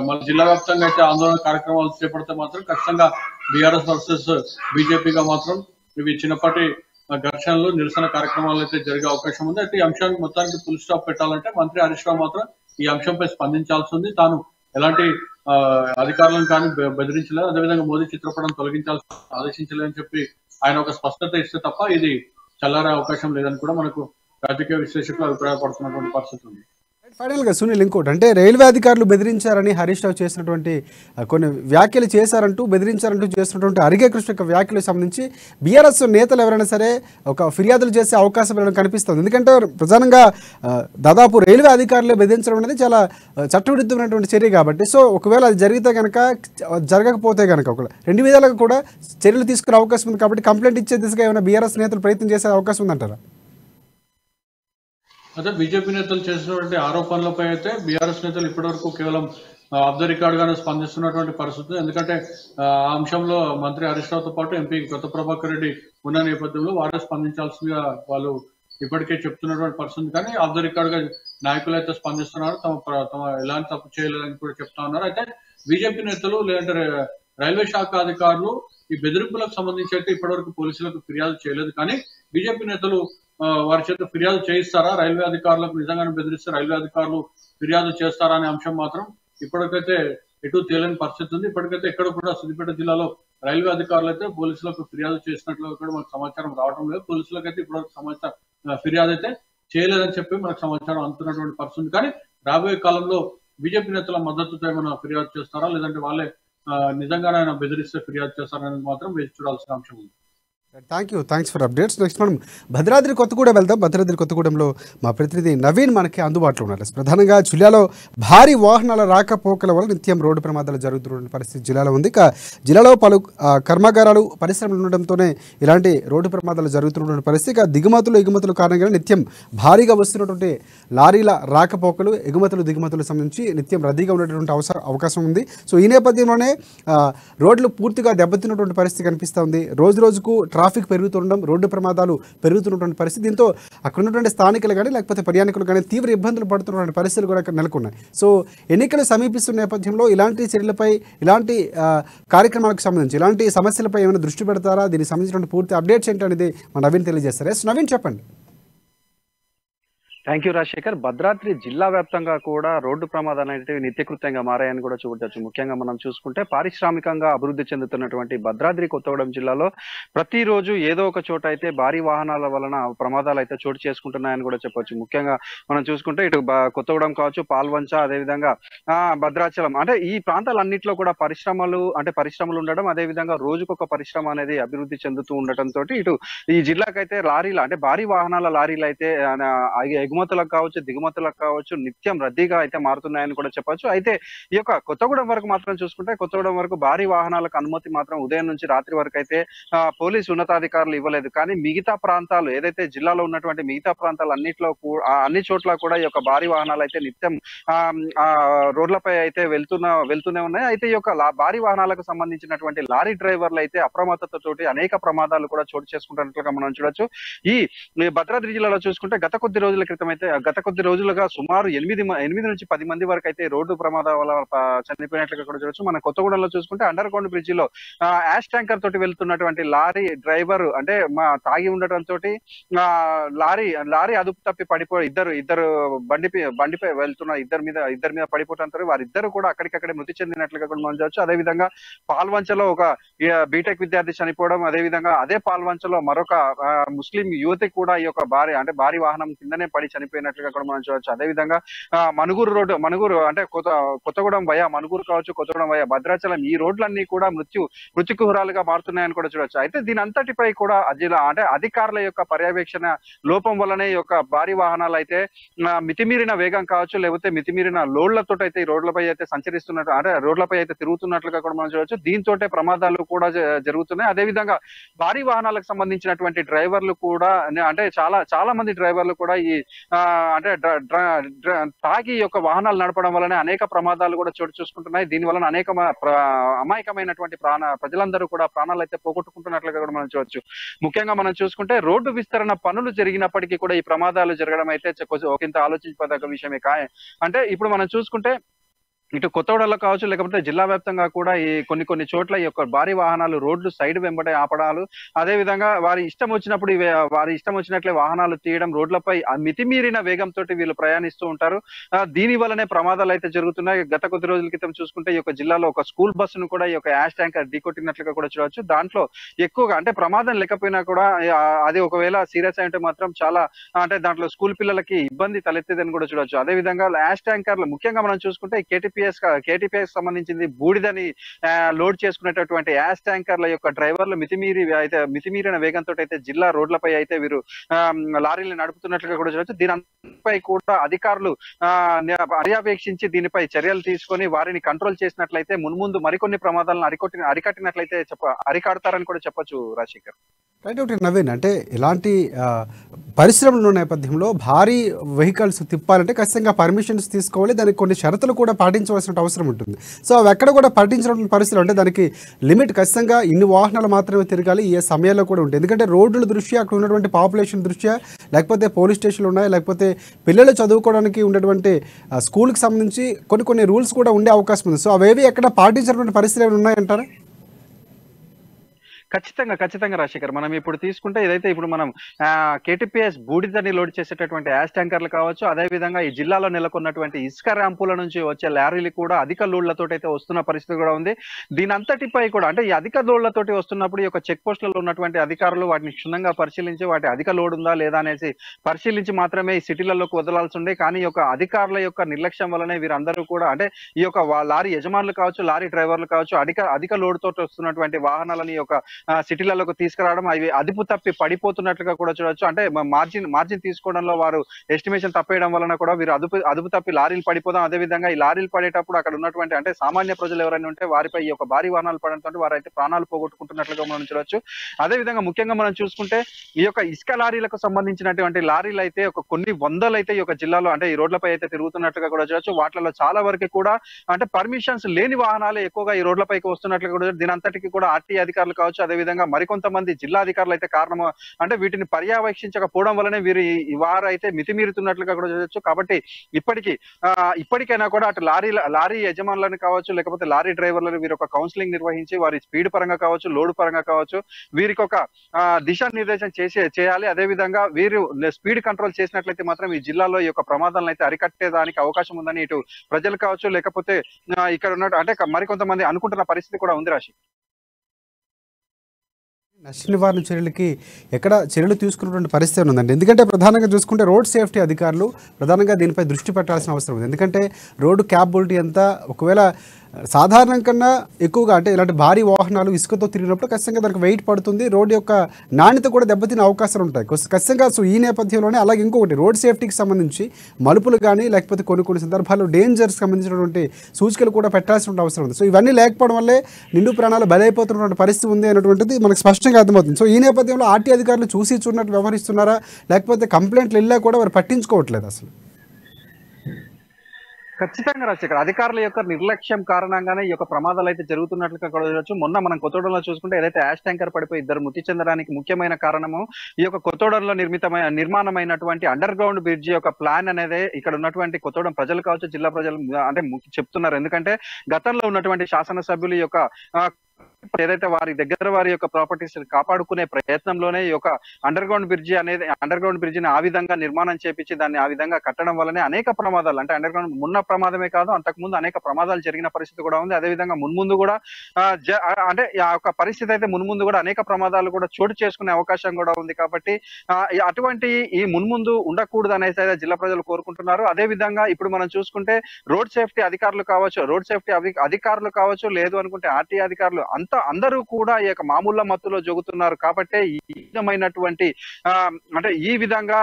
మన జిల్లా వ్యాప్తంగా అయితే ఆందోళన కార్యక్రమాలు చేపడితే మాత్రం ఖచ్చితంగా బీఆర్ఎస్ వర్సెస్ బీజేపీగా మాత్రం ఇవి చిన్నపాటి ఘర్షణలు నిరసన కార్యక్రమాలు అయితే జరిగే అవకాశం ఉంది. అయితే ఈ అంశానికి మొత్తానికి ఫుల్ స్టాప్ పెట్టాలంటే మంత్రి హరీష్ రావు మాత్రం ఈ అంశంపై స్పందించాల్సి ఉంది. తాను ఎలాంటి అధికారులను కానీ బెదిరించలేదు, అదేవిధంగా మోదీ చిత్రపటం తొలగించాల్సి ఆదేశించలేదని చెప్పి ఆయన ఒక స్పష్టత ఇస్తే తప్ప ఇది చల్లారే అవకాశం లేదని కూడా మనకు రాజకీయ విశ్లేషకులు అభిప్రాయపడుతున్నటువంటి పరిస్థితి ఉంది. ఫైనల్గా సునీల్, ఇంకోటి అంటే రైల్వే అధికారులు బెదిరించారని హరీష్ రావు చేసినటువంటి కొన్ని వ్యాఖ్యలు బెదిరించారంటూ చేసినటువంటి అరిగే కృష్ణ యొక్క వ్యాఖ్యలకు సంబంధించి బీఆర్ఎస్ నేతలు ఎవరైనా సరే ఒక ఫిర్యాదులు చేసే అవకాశం కనిపిస్తుంది. ఎందుకంటే ప్రధానంగా దాదాపు రైల్వే అధికారులు బెదిరించడం అనేది చాలా చట్టవిరుద్ధమైనటువంటి చర్య కాబట్టి, సో ఒకవేళ అది జరిగితే కనుక జరగకపోతే కనుక ఒక 2 విధాలుగా కూడా చర్యలు తీసుకునే అవకాశం ఉంది. కాబట్టి కంప్లైంట్ ఇచ్చే దిశగా ఏమైనా బీఆర్ఎస్ నేతలు ప్రయత్నం చేసే అవకాశం ఉందంటారా? అదే బీజేపీ నేతలు చేసినటువంటి ఆరోపణలపై అయితే బీఆర్ఎస్ నేతలు ఇప్పటివరకు కేవలం ఆఫ్ ద రికార్డ్ గానే స్పందిస్తున్నటువంటి పరిస్థితి. ఎందుకంటే ఆ అంశంలో మంత్రి హరీష్ రావుతో పాటు ఎంపీ కొత్త ప్రభాకర్ రెడ్డి ఉన్న నేపథ్యంలో వారే స్పందించాల్సిందిగా వాళ్ళు ఇప్పటికే చెప్తున్నటువంటి పరిస్థితి. కానీ ఆఫ్ ద రికార్డ్ గా నాయకులు అయితే స్పందిస్తున్నారు, తమ ఎలాంటి తప్పు చేయలేదని కూడా చెప్తా ఉన్నారు. అయితే బీజేపీ నేతలు లేదంటే రైల్వే శాఖ అధికారులు ఈ బెదిరింపులకు సంబంధించి అయితే ఇప్పటివరకు పోలీసులకు ఫిర్యాదు చేయలేదు. కానీ బీజేపీ నేతలు వారి చేత ఫిర్యాదు చేయిస్తారా, రైల్వే అధికారులకు నిజంగానే బెదిరిస్తే రైల్వే అధికారులు ఫిర్యాదు చేస్తారా అనే అంశం మాత్రం ఇప్పటికైతే ఎటు తేలని పరిస్థితి ఉంది. ఇప్పటికైతే ఎక్కడ కూడా సిద్దిపేట జిల్లాలో రైల్వే అధికారులు అయితే పోలీసులకు ఫిర్యాదు చేసినట్లు కూడా మనకు సమాచారం రావడం లేదు. పోలీసులకు అయితే ఇప్పటివరకు ఫిర్యాదు అయితే చేయలేదని చెప్పి మనకు సమాచారం అందుతున్నటువంటి పరిస్థితి. కానీ రాబోయే కాలంలో బీజేపీ నేతల మద్దతుతో ఏమైనా ఫిర్యాదు చేస్తారా, లేదంటే వాళ్ళే నిజంగానే ఆయన బెదిరిస్తే ఫిర్యాదు చేస్తారనేది మాత్రం వేచి చూడాల్సిన అంశం ఉంది. Thanks for updates. నెక్స్ట్ మనం భద్రాద్రి కొత్తగూడెం వెళ్దాం. భద్రాద్రి కొత్తగూడెంలో మా ప్రతినిధి నవీన్ మనకి అందుబాటులో ఉన్నారు. ప్రధానంగా జిల్లాలో భారీ వాహనాల రాకపోకల వల్ల నిత్యం రోడ్డు ప్రమాదాలు జరుగుతున్న పరిస్థితి జిల్లాలో ఉంది. ఇక జిల్లాలో పలు కర్మాగారాలు పరిశ్రమలు ఉండడంతోనే ఇలాంటి రోడ్డు ప్రమాదాలు జరుగుతున్నటువంటి పరిస్థితి. ఇక ఎగుమతుల కారణంగా నిత్యం భారీగా వస్తున్నటువంటి లారీల రాకపోకలు దిగుమతులకు సంబంధించి నిత్యం రద్దీగా ఉండేటువంటి అవకాశం ఉంది. సో ఈ నేపథ్యంలోనే రోడ్లు పూర్తిగా దెబ్బతిన్నటువంటి పరిస్థితి కనిపిస్తూ ఉంది. రోజుకు ట్రాఫిక్ పెరుగుతుండడం, రోడ్డు ప్రమాదాలు పెరుగుతున్నటువంటి పరిస్థితి. దీంతో అక్కడ ఉన్నటువంటి స్థానికులు కానీ లేకపోతే ప్రయాణికులు కానీ తీవ్ర ఇబ్బందులు పడుతున్నటువంటి పరిస్థితులు కూడా నెలకొన్నాయి. సో ఎన్నికలు సమీపిస్తున్న నేపథ్యంలో ఇలాంటి చర్యలపై, ఇలాంటి కార్యక్రమాలకు సంబంధించి ఇలాంటి సమస్యలపై ఏమైనా దృష్టి పెడతారా? దీనికి సంబంధించిన పూర్తి అప్డేట్స్ ఏంటనేది మన నవీన్ తెలియజేస్తారు. ఎస్ నవీన్, చెప్పండి. Thank you Rajasekhar. భద్రాద్రి జిల్లా వ్యాప్తంగా కూడా రోడ్డు ప్రమాదాలు అనేవి నిత్యకృత్యంగా మారాయని కూడా చూడవచ్చు. ముఖ్యంగా మనం చూసుకుంటే పారిశ్రామికంగా అభివృద్ధి చెందుతున్నటువంటి భద్రాద్రి కొత్తగూడెం జిల్లాలో ప్రతిరోజు ఏదో ఒక చోట అయితే భారీ వాహనాల వలన ప్రమాదాలు అయితే చోటు చేసుకుంటున్నాయని కూడా చెప్పొచ్చు. ముఖ్యంగా మనం చూసుకుంటే ఇటు కొత్తగూడెం కావచ్చు, పాల్వంచ, అదేవిధంగా భద్రాచలం, అంటే ఈ ప్రాంతాలన్నింటిలో కూడా పరిశ్రమలు ఉండడం, అదేవిధంగా రోజుకొక పరిశ్రమ అనేది అభివృద్ధి చెందుతూ ఉండటంతో ఇటు ఈ జిల్లాకైతే లారీలు అంటే భారీ వాహనాల లారీలు అయితే ఎగుమతులకు కావచ్చు, దిగుమతులకు కావచ్చు నిత్యం రద్దీగా అయితే మారుతున్నాయని కూడా చెప్పొచ్చు. అయితే ఈ యొక్క కొత్తగూడెం వరకు మాత్రం చూసుకుంటే కొత్తగూడెం వరకు భారీ వాహనాలకు అనుమతి మాత్రం ఉదయం నుంచి రాత్రి వరకు అయితే పోలీసు ఉన్నతాధికారులు ఇవ్వలేదు. కానీ మిగతా ప్రాంతాలు ఏదైతే జిల్లాలో ఉన్నటువంటి మిగతా ప్రాంతాలు అన్ని చోట్ల కూడా ఈ యొక్క భారీ వాహనాలు అయితే నిత్యం రోడ్లపై అయితే వెళ్తూనే ఉన్నాయి. అయితే ఈ యొక్క భారీ వాహనాలకు సంబంధించినటువంటి లారీ డ్రైవర్లు అయితే అప్రమత్తతతోటి అనేక ప్రమాదాలు కూడా చోటు చేసుకుంటున్నట్లుగా మనం చూడొచ్చు. ఈ భద్రాద్రి జిల్లాలో చూసుకుంటే గత కొద్ది రోజుల క్రితం క్రితం అయితే గత కొద్ది రోజులుగా సుమారు 8 నుంచి 10 మంది వరకు అయితే రోడ్డు ప్రమాదాల వల్ల చనిపోయినట్లుగా కూడా చూడొచ్చు. మన కొత్తగూడెంలో చూసుకుంటే అండర్ గ్రౌండ్ బ్రిడ్జ్ లో యాష్ ట్యాంకర్ తోటి వెళ్తున్నటువంటి లారీ డ్రైవర్ అంటే తాగి ఉండటం తోటి లారీ అదుపు తప్పి పడిపోయి ఇద్దరు బండిపై వెళ్తున్న ఇద్దరి మీద పడిపోవడంతో వారిద్దరు కూడా అక్కడికక్కడే మృతి చెందినట్లుగా కూడా మనం చూడొచ్చు. అదే విధంగా పాల్వంచలో ఒక బీటెక్ విద్యార్థి చనిపోవడం, అదే విధంగా అదే పాల్వంచలో మరొక ముస్లిం యువతి కూడా ఈ యొక్క భారీ వాహనం కిందనే పడి చనిపోయినట్లుగా కూడా మనం చూడొచ్చు. అదే విధంగా మనుగూరు అంటే కొత్తగూడెం వయా మనుగూరు కావచ్చు, కొత్తగూడెం వయా భద్రాచలం ఈ రోడ్లన్నీ కూడా మృత్యుకుహరాలుగా మారుతున్నాయని కూడా చూడొచ్చు. అయితే దీని అంతటిపై కూడా అంటే అధికారుల యొక్క పర్యవేక్షణ లోపం వల్లనే ఈ యొక్క భారీ వాహనాలు అయితే మితిమీరిన వేగం కావచ్చు, లేకపోతే మితిమీరిన లోడ్లతో అయితే ఈ రోడ్లపై అయితే సంచరిస్తున్నట్టు అంటే రోడ్లపై అయితే తిరుగుతున్నట్లుగా కూడా మనం చూడొచ్చు. దీంతో ప్రమాదాలు కూడా జరుగుతున్నాయి. అదే విధంగా భారీ వాహనాలకు సంబంధించినటువంటి డ్రైవర్లు కూడా అంటే చాలా మంది డ్రైవర్లు కూడా ఈ అంటే తాగి యొక్క వాహనాలు నడపడం వల్లనే అనేక ప్రమాదాలు కూడా చోటు చూసుకుంటున్నాయి. దీని వలన అనేక అమాయకమైనటువంటి ప్రజలందరూ కూడా ప్రాణాలు అయితే పోగొట్టుకుంటున్నట్లుగా కూడా మనం చూడొచ్చు. ముఖ్యంగా మనం చూసుకుంటే రోడ్డు విస్తరణ పనులు జరిగినప్పటికీ కూడా ఈ ప్రమాదాలు జరగడం అయితే ఒకంత ఆలోచించదగ్గ విషయమే. అంటే ఇప్పుడు మనం చూసుకుంటే ఇటు కొత్తగూడెంలో కావచ్చు, లేకపోతే జిల్లా వ్యాప్తంగా కూడా ఈ కొన్ని చోట్ల ఈ యొక్క భారీ వాహనాలు రోడ్లు సైడ్ వెంబడే ఆపడాలు, అదే విధంగా వారి ఇష్టం వచ్చినట్లే వాహనాలు తీయడం, రోడ్లపై మితిమీరిన వేగంతో వీళ్ళు ప్రయాణిస్తూ ఉంటారు. దీని వల్లనే ప్రమాదాలు అయితే జరుగుతున్నాయి. గత కొద్ది రోజుల క్రితం చూసుకుంటే ఈ యొక్క జిల్లాలో ఒక స్కూల్ బస్సును కూడా ఈ యొక్క యాష్ ట్యాంకర్ ఢీకొట్టినట్లుగా కూడా చూడవచ్చు. దాంట్లో ఎక్కువగా అంటే ప్రమాదం లేకపోయినా కూడా అది ఒకవేళ సీరియస్ అయితే మాత్రం చాలా అంటే దాంట్లో స్కూల్ పిల్లలకి ఇబ్బంది తలెత్తేదని కూడా చూడవచ్చు. అదే విధంగా యాష్ ట్యాంకర్లు ముఖ్యంగా మనం చూసుకుంటే కేటీపీఎస్ సంబంధించింది బూడిదని లోడ్ చేసుకునేటటువంటి యాష్ ట్యాంకర్ల యొక్క డ్రైవర్లు మితిమీరిన వేగంతో అయితే జిల్లా రోడ్లపై అయితే వీరు లారీలు నడుపుతున్నట్లుగా కూడా చూడవచ్చు. దీనిపై కూడా అధికారులు పర్యవేక్షించి దీనిపై చర్యలు తీసుకొని వారిని కంట్రోల్ చేసినట్లయితే మున్ముందు మరికొన్ని ప్రమాదాలను అరికట్టినట్లయితే అరికడతారని కూడా చెప్పొచ్చు. రాజశేఖర్ రైట్. ఒకటి నవీన్, అంటే ఇలాంటి పరిశ్రమల నేపథ్యంలో భారీ వెహికల్స్ తిప్పాలంటే ఖచ్చితంగా పర్మిషన్స్ తీసుకోవాలి, దానికి కొన్ని షరతులు కూడా పాటించవలసిన అవసరం ఉంటుంది. సో అవి ఎక్కడ కూడా పాటించిన పరిస్థితులు అంటే దానికి లిమిట్ ఖచ్చితంగా ఇన్ని వాహనాలు మాత్రమే తిరగాలి, ఏ సమయాల్లో కూడా ఉంటుంది. ఎందుకంటే రోడ్ల దృష్ట్యా అక్కడ ఉన్నటువంటి పాపులేషన్ దృష్ట్యా, లేకపోతే పోలీస్ స్టేషన్లు ఉన్నాయి, లేకపోతే పిల్లలు చదువుకోవడానికి ఉన్నటువంటి స్కూల్కి సంబంధించి కొన్ని రూల్స్ కూడా ఉండే అవకాశం ఉంది. సో అవేవి ఎక్కడ పాటించినటువంటి పరిస్థితులు ఏమైనా ఉన్నాయంటారా? ఖచ్చితంగా రాజశేఖర్, మనం ఇప్పుడు తీసుకుంటే ఇదైతే ఇప్పుడు మనం కేటీపీఎస్ బూడిదని లోడ్ చేసేటటువంటి యాష్ ట్యాంకర్లు కావచ్చు, అదే విధంగా ఈ జిల్లాలో నెలకొన్నటువంటి ఇసుక ర్యాంపుల నుంచి వచ్చే లారీలు కూడా అధిక లోడ్లతో అయితే వస్తున్న పరిస్థితి కూడా ఉంది. దీని అంతటిపై కూడా అంటే ఈ అధిక లోడ్లతోటి వస్తున్నప్పుడు ఈ యొక్క చెక్ పోస్టులలో ఉన్నటువంటి అధికారులు వాటిని క్షుణ్ణంగా పరిశీలించి వాటి అధిక లోడ్ ఉందా లేదా అనేసి పరిశీలించి మాత్రమే ఈ సిటీలలోకి వదలాల్సి ఉండే. కానీ ఈ యొక్క అధికారుల యొక్క నిర్లక్ష్యం వల్లనే వీరందరూ కూడా అంటే ఈ యొక్క లారీ యజమానులు కావచ్చు, లారీ డ్రైవర్లు కావచ్చు, అధిక లోడ్ తోటి వస్తున్నటువంటి వాహనాలని యొక్క సిటీలలోకి తీసుకురావడం, అవి అదుపు తప్పి పడిపోతున్నట్లుగా కూడా చూడొచ్చు. అంటే మార్జిన్ తీసుకోవడంలో వారు ఎస్టిమేషన్ తప్పేయడం వలన కూడా వీరు అదుపు తప్పి లారీలు పడిపోదాం. అదే విధంగా ఈ లారీలు పడేటప్పుడు అక్కడ ఉన్నటువంటి అంటే సామాన్య ప్రజలు ఎవరైనా ఉంటే వారిపై ఈ యొక్క భారీ వాహనాలు పడడంతో వారైతే ప్రాణాలు పోగొట్టుకుంటున్నట్లుగా మనం చూడొచ్చు. అదే విధంగా ముఖ్యంగా మనం చూసుకుంటే ఈ యొక్క ఇసుక లారీలకు సంబంధించినటువంటి లారీలు అయితే కొన్ని వందలు అయితే ఈ యొక్క జిల్లాలో అంటే ఈ రోడ్లపై అయితే తిరుగుతున్నట్లుగా కూడా చూడొచ్చు. వాటిలో చాలా వరకు కూడా అంటే పర్మిషన్స్ లేని వాహనాలు ఎక్కువగా ఈ రోడ్లపైకి వస్తున్నట్లుగా కూడా దీని అంతటికి కూడా ఆర్టీ అధికారులు కావచ్చు, అదే విధంగా మరికొంతమంది జిల్లా అధికారులు అయితే కారణము అంటే వీటిని పర్యవేక్షించకపోవడం వల్లనే వారు అయితే మితిమీరుతున్నట్లుగా కూడా చూడొచ్చు. కాబట్టి ఇప్పటికైనా కూడా అటు లారీ యజమానులను కావచ్చు, లేకపోతే లారీ డ్రైవర్లను వీరు ఒక కౌన్సిలింగ్ నిర్వహించి వారి స్పీడ్ పరంగా కావచ్చు, లోడ్ పరంగా కావచ్చు వీరికి ఒక దిశానిర్దేశం చేయాలి. అదే విధంగా వీరు స్పీడ్ కంట్రోల్ చేసినట్లయితే మాత్రం ఈ జిల్లాలో ఈ యొక్క ప్రమాదాలను అయితే అరికట్టేదానికి అవకాశం ఉందని ఇటు ప్రజలు కావచ్చు, లేకపోతే ఇక్కడ ఉన్నట్టు అంటే మరికొంతమంది అనుకుంటున్న పరిస్థితి కూడా ఉంది. రాశి నష్ట నివారణ చర్యలకి ఎక్కడ చర్యలు తీసుకున్నటువంటి పరిస్థితి ఉందండి. ఎందుకంటే ప్రధానంగా చూసుకుంటే రోడ్ సేఫ్టీ అధికారులు ప్రధానంగా దీనిపై దృష్టి పెట్టాల్సిన అవసరం ఉంది. ఎందుకంటే రోడ్డు క్యాపబిలిటీ అంతా ఒకవేళ సాధారణం కన్నా ఎక్కువగా అంటే ఇలాంటి భారీ వాహనాలు ఇసుకతో తిరిగినప్పుడు ఖచ్చితంగా దానికి వెయిట్ పడుతుంది, రోడ్డు యొక్క నాణ్యత కూడా దెబ్బతినే అవకాశాలు ఉంటాయి ఖచ్చితంగా. సో ఈ నేపథ్యంలోనే అలాగే ఇంకొకటి రోడ్ సేఫ్టీకి సంబంధించి మలుపులు కానీ లేకపోతే కొన్ని సందర్భాల్లో డేంజర్స్ సంబంధించినటువంటి సూచికలు కూడా పెట్టాల్సిన అవసరం ఉంది. సో ఇవన్నీ లేకపోవడం వల్లే నిండు ప్రాణాలు బలైపోతున్నటువంటి పరిస్థితి ఉంది అనేటువంటిది మనకు స్పష్టంగా అర్థమవుతుంది. సో ఈ నేపథ్యంలో ఆర్టీ అధికారులు చూసినట్టు వ్యవహరిస్తున్నారా, లేకపోతే కంప్లైంట్లు వెళ్ళా కూడా వారు పట్టించుకోవట్లేదు అసలు? ఖచ్చితంగా రాజశేఖర్, అధికారుల యొక్క నిర్లక్ష్యం కారణంగానే ఈ యొక్క ప్రమాదాలు అయితే జరుగుతున్నట్లుగా కూడా చూడొచ్చు. మొన్న మనం కొత్తగూడెంలో చూసుకుంటే ఏదైతే యాష్ ట్యాంకర్ పడిపోయి ఇద్దరు మృతి చెందడానికి ముఖ్యమైన కారణము ఈ యొక్క కొత్తగూడెంలో నిర్మాణమైనటువంటి అండర్ గ్రౌండ్ బ్రిడ్జి యొక్క ప్లాన్ అనేది ఇక్కడ ఉన్నటువంటి కొత్తగూడెం ప్రజలు కావచ్చు, జిల్లా ప్రజలు అంటే చెప్తున్నారు. ఎందుకంటే గతంలో ఉన్నటువంటి శాసనసభ్యులు యొక్క ఏదైతే వారి యొక్క ప్రాపర్టీస్ కాపాడుకునే ప్రయత్నంలోనే ఈ యొక్క అండర్ గ్రౌండ్ బ్రిడ్జిని ఆ విధంగా నిర్మాణం చేపించి దాన్ని ఆ విధంగా కట్టడం వల్లనే అనేక ప్రమాదాలు, అంటే అండర్ గ్రౌండ్ ఉన్న ప్రమాదమే కాదు, అంతకుముందు అనేక ప్రమాదాలు జరిగిన పరిస్థితి కూడా ఉంది. అదేవిధంగా మున్ముందు కూడా అంటే ఆ యొక్క పరిస్థితి అయితే మున్ముందు కూడా అనేక ప్రమాదాలు కూడా చోటు చేసుకునే అవకాశం కూడా ఉంది. కాబట్టి అటువంటి ఈ మున్ముందు ఉండకూడదు అనేసి అయితే జిల్లా ప్రజలు కోరుకుంటున్నారు. అదే విధంగా ఇప్పుడు మనం చూసుకుంటే రోడ్ సేఫ్టీ అధికారులు కావచ్చు, లేదు అనుకుంటే ఆర్టీ అధికారులు అందరూ కూడా ఈ యొక్క మామూలు మత్తులో జోగుతున్నారు. కాబట్టి ఈ విధమైనటువంటి అంటే ఈ విధంగా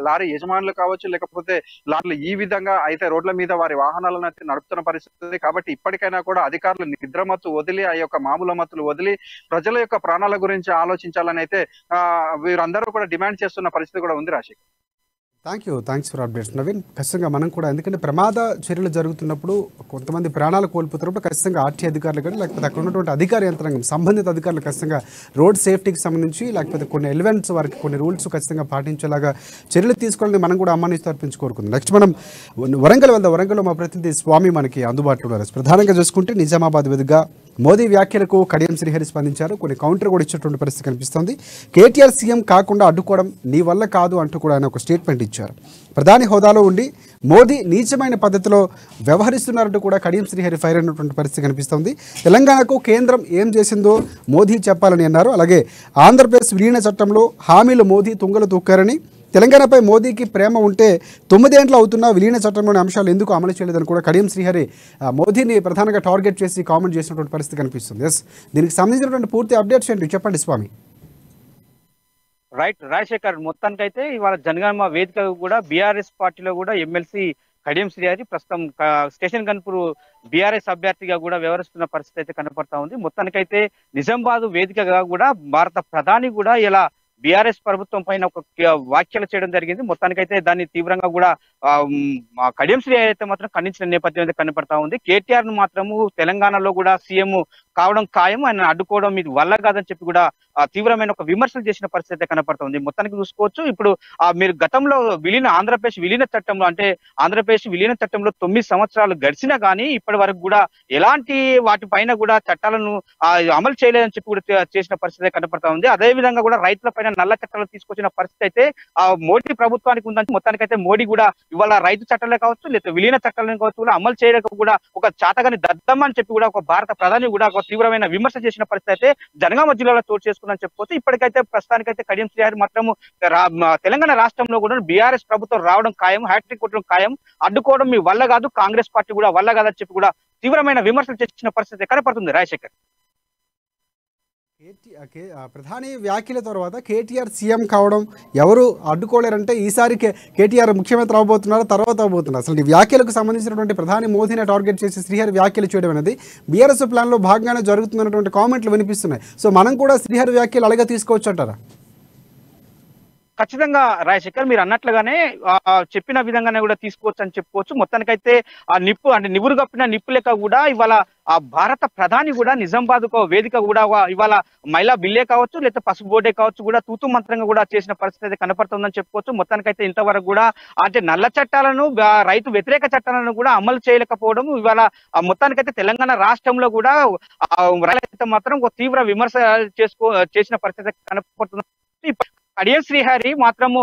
లారీ యజమానులు కావచ్చు, లేకపోతే లారీలు ఈ విధంగా అయితే రోడ్ల మీద వారి వాహనాలను అయితే నడుపుతున్న పరిస్థితి. కాబట్టి ఇప్పటికైనా కూడా అధికారులు నిద్రమత్తు వదిలి ఆ యొక్క మామూలు మత్తులు వదిలి ప్రజల యొక్క ప్రాణాల గురించి ఆలోచించాలని అయితే వీరందరూ కూడా డిమాండ్ చేస్తున్న పరిస్థితి కూడా ఉంది. రాశి, థ్యాంక్స్ ఫర్ అప్డేట్స్ నవీన్. ఖచ్చితంగా మనం కూడా, ఎందుకంటే ప్రమాద చర్యలు జరుగుతున్నప్పుడు కొంతమంది ప్రాణాలు కోల్పోతున్నప్పుడు ఖచ్చితంగా ఆర్టీ అధికారులు కానీ లేకపోతే అక్కడ ఉన్నటువంటి అధికార యంత్రాంగం, సంబంధిత అధికారులు ఖచ్చితంగా రోడ్ సేఫ్టీకి సంబంధించి లేకపోతే కొన్ని ఎలిమెంట్స్ వారికి కొన్ని రూల్స్ ఖచ్చితంగా పాటించేలాగా చర్యలు తీసుకోవాలని మనం కూడా అమ్మాని అర్పించి కోరుకుందాం. నెక్స్ట్ మనం వరంగల్ వెళ్దాం. వరంగల్లో మా ప్రతినిధి స్వామి మనకి అందుబాటులో ఉన్నారు. ప్రధానంగా చూసుకుంటే నిజామాబాద్ మీదుగా మోదీ వ్యాఖ్యలకు కడియం శ్రీహరి స్పందించారు. కొన్ని కౌంటర్ కూడా ఇచ్చేటువంటి పరిస్థితి కనిపిస్తోంది. కేటీఆర్ సీఎం కాకుండా అడ్డుకోవడం నీ వల్ల కాదు అంటూ కూడా ఆయన ఒక స్టేట్మెంట్ ఇచ్చారు. ప్రధాని హోదాలో ఉండి మోదీ నీచమైన పద్ధతిలో వ్యవహరిస్తున్నారంటూ కూడా కడియం శ్రీహరి ఫైర్ అయినటువంటి పరిస్థితి కనిపిస్తోంది. తెలంగాణకు కేంద్రం ఏం చేసిందో మోదీ చెప్పాలని అన్నారు. అలాగే ఆంధ్రప్రదేశ్ విలీన చట్టంలో హామీలు మోదీ తుంగలు తొక్కారని, తెలంగాణపై మోదీకి ప్రేమ ఉంటే 9 ఏళ్ళు అవుతున్నా విలీన చట్టంలోని అంశాలు ఎందుకు అమలు చేయలేదని కూడా కడియం శ్రీహరి మోదీని ప్రధానంగా టార్గెట్ చేసి కామెంట్ చేసినటువంటి పరిస్థితి కనిపిస్తుంది. దీనికి సంబంధించినటువంటి పూర్తి అప్డేట్స్ ఏంటి చెప్పండి స్వామి. రైట్ రాజశేఖర్, మొత్తానికైతే ఇవాళ జనగామ వేదిక కూడా బీఆర్ఎస్ పార్టీలో కూడా ఎమ్మెల్సీ కడియం శ్రీహరి ప్రస్తుతం స్టేషన్ గన్పూర్ బీఆర్ఎస్ అభ్యర్థిగా కూడా వ్యవహరిస్తున్న పరిస్థితి అయితే కనపడతా ఉంది. మొత్తానికైతే నిజామాబాద్ వేదికగా కూడా భారత ప్రధాని కూడా ఇలా బీఆర్ఎస్ ప్రభుత్వం పైన ఒక వ్యాఖ్యలు చేయడం జరిగింది. మొత్తానికైతే దాన్ని తీవ్రంగా కూడా కడియం శ్రీహరి అయితే మాత్రం ఖండించిన నేపథ్యం అయితే కనపడతా ఉంది. కేటీఆర్ ను మాత్రము తెలంగాణలో కూడా సీఎం కావడం ఖాయం, ఆయన అడ్డుకోవడం ఇది వల్ల కాదని చెప్పి కూడా తీవ్రమైన ఒక విమర్శలు చేసిన పరిస్థితి అయితే కనపడుతుంది. మొత్తానికి చూసుకోవచ్చు, ఇప్పుడు మీరు గతంలో ఆంధ్రప్రదేశ్ విలీన చట్టంలో, అంటే ఆంధ్రప్రదేశ్ విలీన చట్టంలో 9 సంవత్సరాలు గడిచినా కానీ ఇప్పటి వరకు కూడా ఎలాంటి వాటిపైన కూడా చట్టాలను అమలు చేయలేదని చెప్పి కూడా చేసిన పరిస్థితి కనపడతా ఉంది. అదే విధంగా కూడా రైతుల పైన నల్ల చట్టాలు తీసుకొచ్చిన పరిస్థితి అయితే మోడీ ప్రభుత్వానికి ఉందని, మొత్తానికైతే మోడీ కూడా ఇవాళ రైతు చట్టాలే కావచ్చు, లేదా విలీన చట్టాలను కావచ్చు కూడా అమలు చేయడానికి కూడా ఒక చాతగాని దద్దమ్మ అని చెప్పి కూడా ఒక భారత ప్రధాని కూడా ఒక తీవ్రమైన విమర్శ చేసిన పరిస్థితి అయితే జనగామ జిల్లాలో చోటు చేసుకుందని చెప్పుకోవచ్చు. ఇప్పటికైతే ప్రస్తుతానికైతే కడియం శ్రీహరి మాత్రము తెలంగాణ రాష్ట్రంలో కూడా బీఆర్ఎస్ ప్రభుత్వం రావడం ఖాయం, హ్యాట్రిక్ కొట్టడం ఖాయం, అడ్డుకోవడం మీ వల్ల కాదు, కాంగ్రెస్ పార్టీ కూడా వల్ల కాదని చెప్పి కూడా తీవ్రమైన విమర్శలు చేసిన పరిస్థితి కనపడుతుంది. రాజశేఖర్, ప్రధాని వ్యాఖ్యల తర్వాత కేటీఆర్ సీఎం కావడం ఎవరు అడ్డుకోలేరంటే ఈసారి కేటీఆర్ ముఖ్యమంత్రి అవబోతున్నారు, తర్వాత అవబోతున్నారు. అసలు ఈ వ్యాఖ్యలకు సంబంధించినటువంటి ప్రధాని మోదీని టార్గెట్ చేసి శ్రీహరి వ్యాఖ్యలు చేయడం అనేది బీఆర్ఎస్ ప్లాన్లో భాగంగానే జరుగుతున్నటువంటి కామెంట్లు వినిపిస్తున్నాయి. సో మనం కూడా శ్రీహరి వ్యాఖ్యలు అలాగే తీసుకోవచ్చు అంటారా? ఖచ్చితంగా రాజశేఖర్, మీరు అన్నట్లుగానే చెప్పిన విధంగానే కూడా తీసుకోవచ్చు అని చెప్పుకోవచ్చు. మొత్తానికైతే ఆ నిప్పు, అంటే నివురు కప్పిన నిప్పు లెక్క కూడా ఇవాళ ఆ భారత ప్రధాని కూడా నిజామాబాద్ వేదిక కూడా ఇవాళ మహిళా బిల్లే కావచ్చు, లేదా పసుపు బోర్డే కావచ్చు కూడా తూతు మంత్రంగా కూడా చేసిన పరిస్థితి అయితే కనపడుతుందని చెప్పుకోవచ్చు. మొత్తానికైతే ఇంతవరకు కూడా అంటే నల్ల చట్టాలను, రైతు వ్యతిరేక చట్టాలను కూడా అమలు చేయలేకపోవడం ఇవాళ మొత్తానికైతే తెలంగాణ రాష్ట్రంలో కూడా మాత్రం ఒక తీవ్ర విమర్శ చేసిన పరిస్థితి కనపడుతుంది. కడియం శ్రీహరి మాత్రము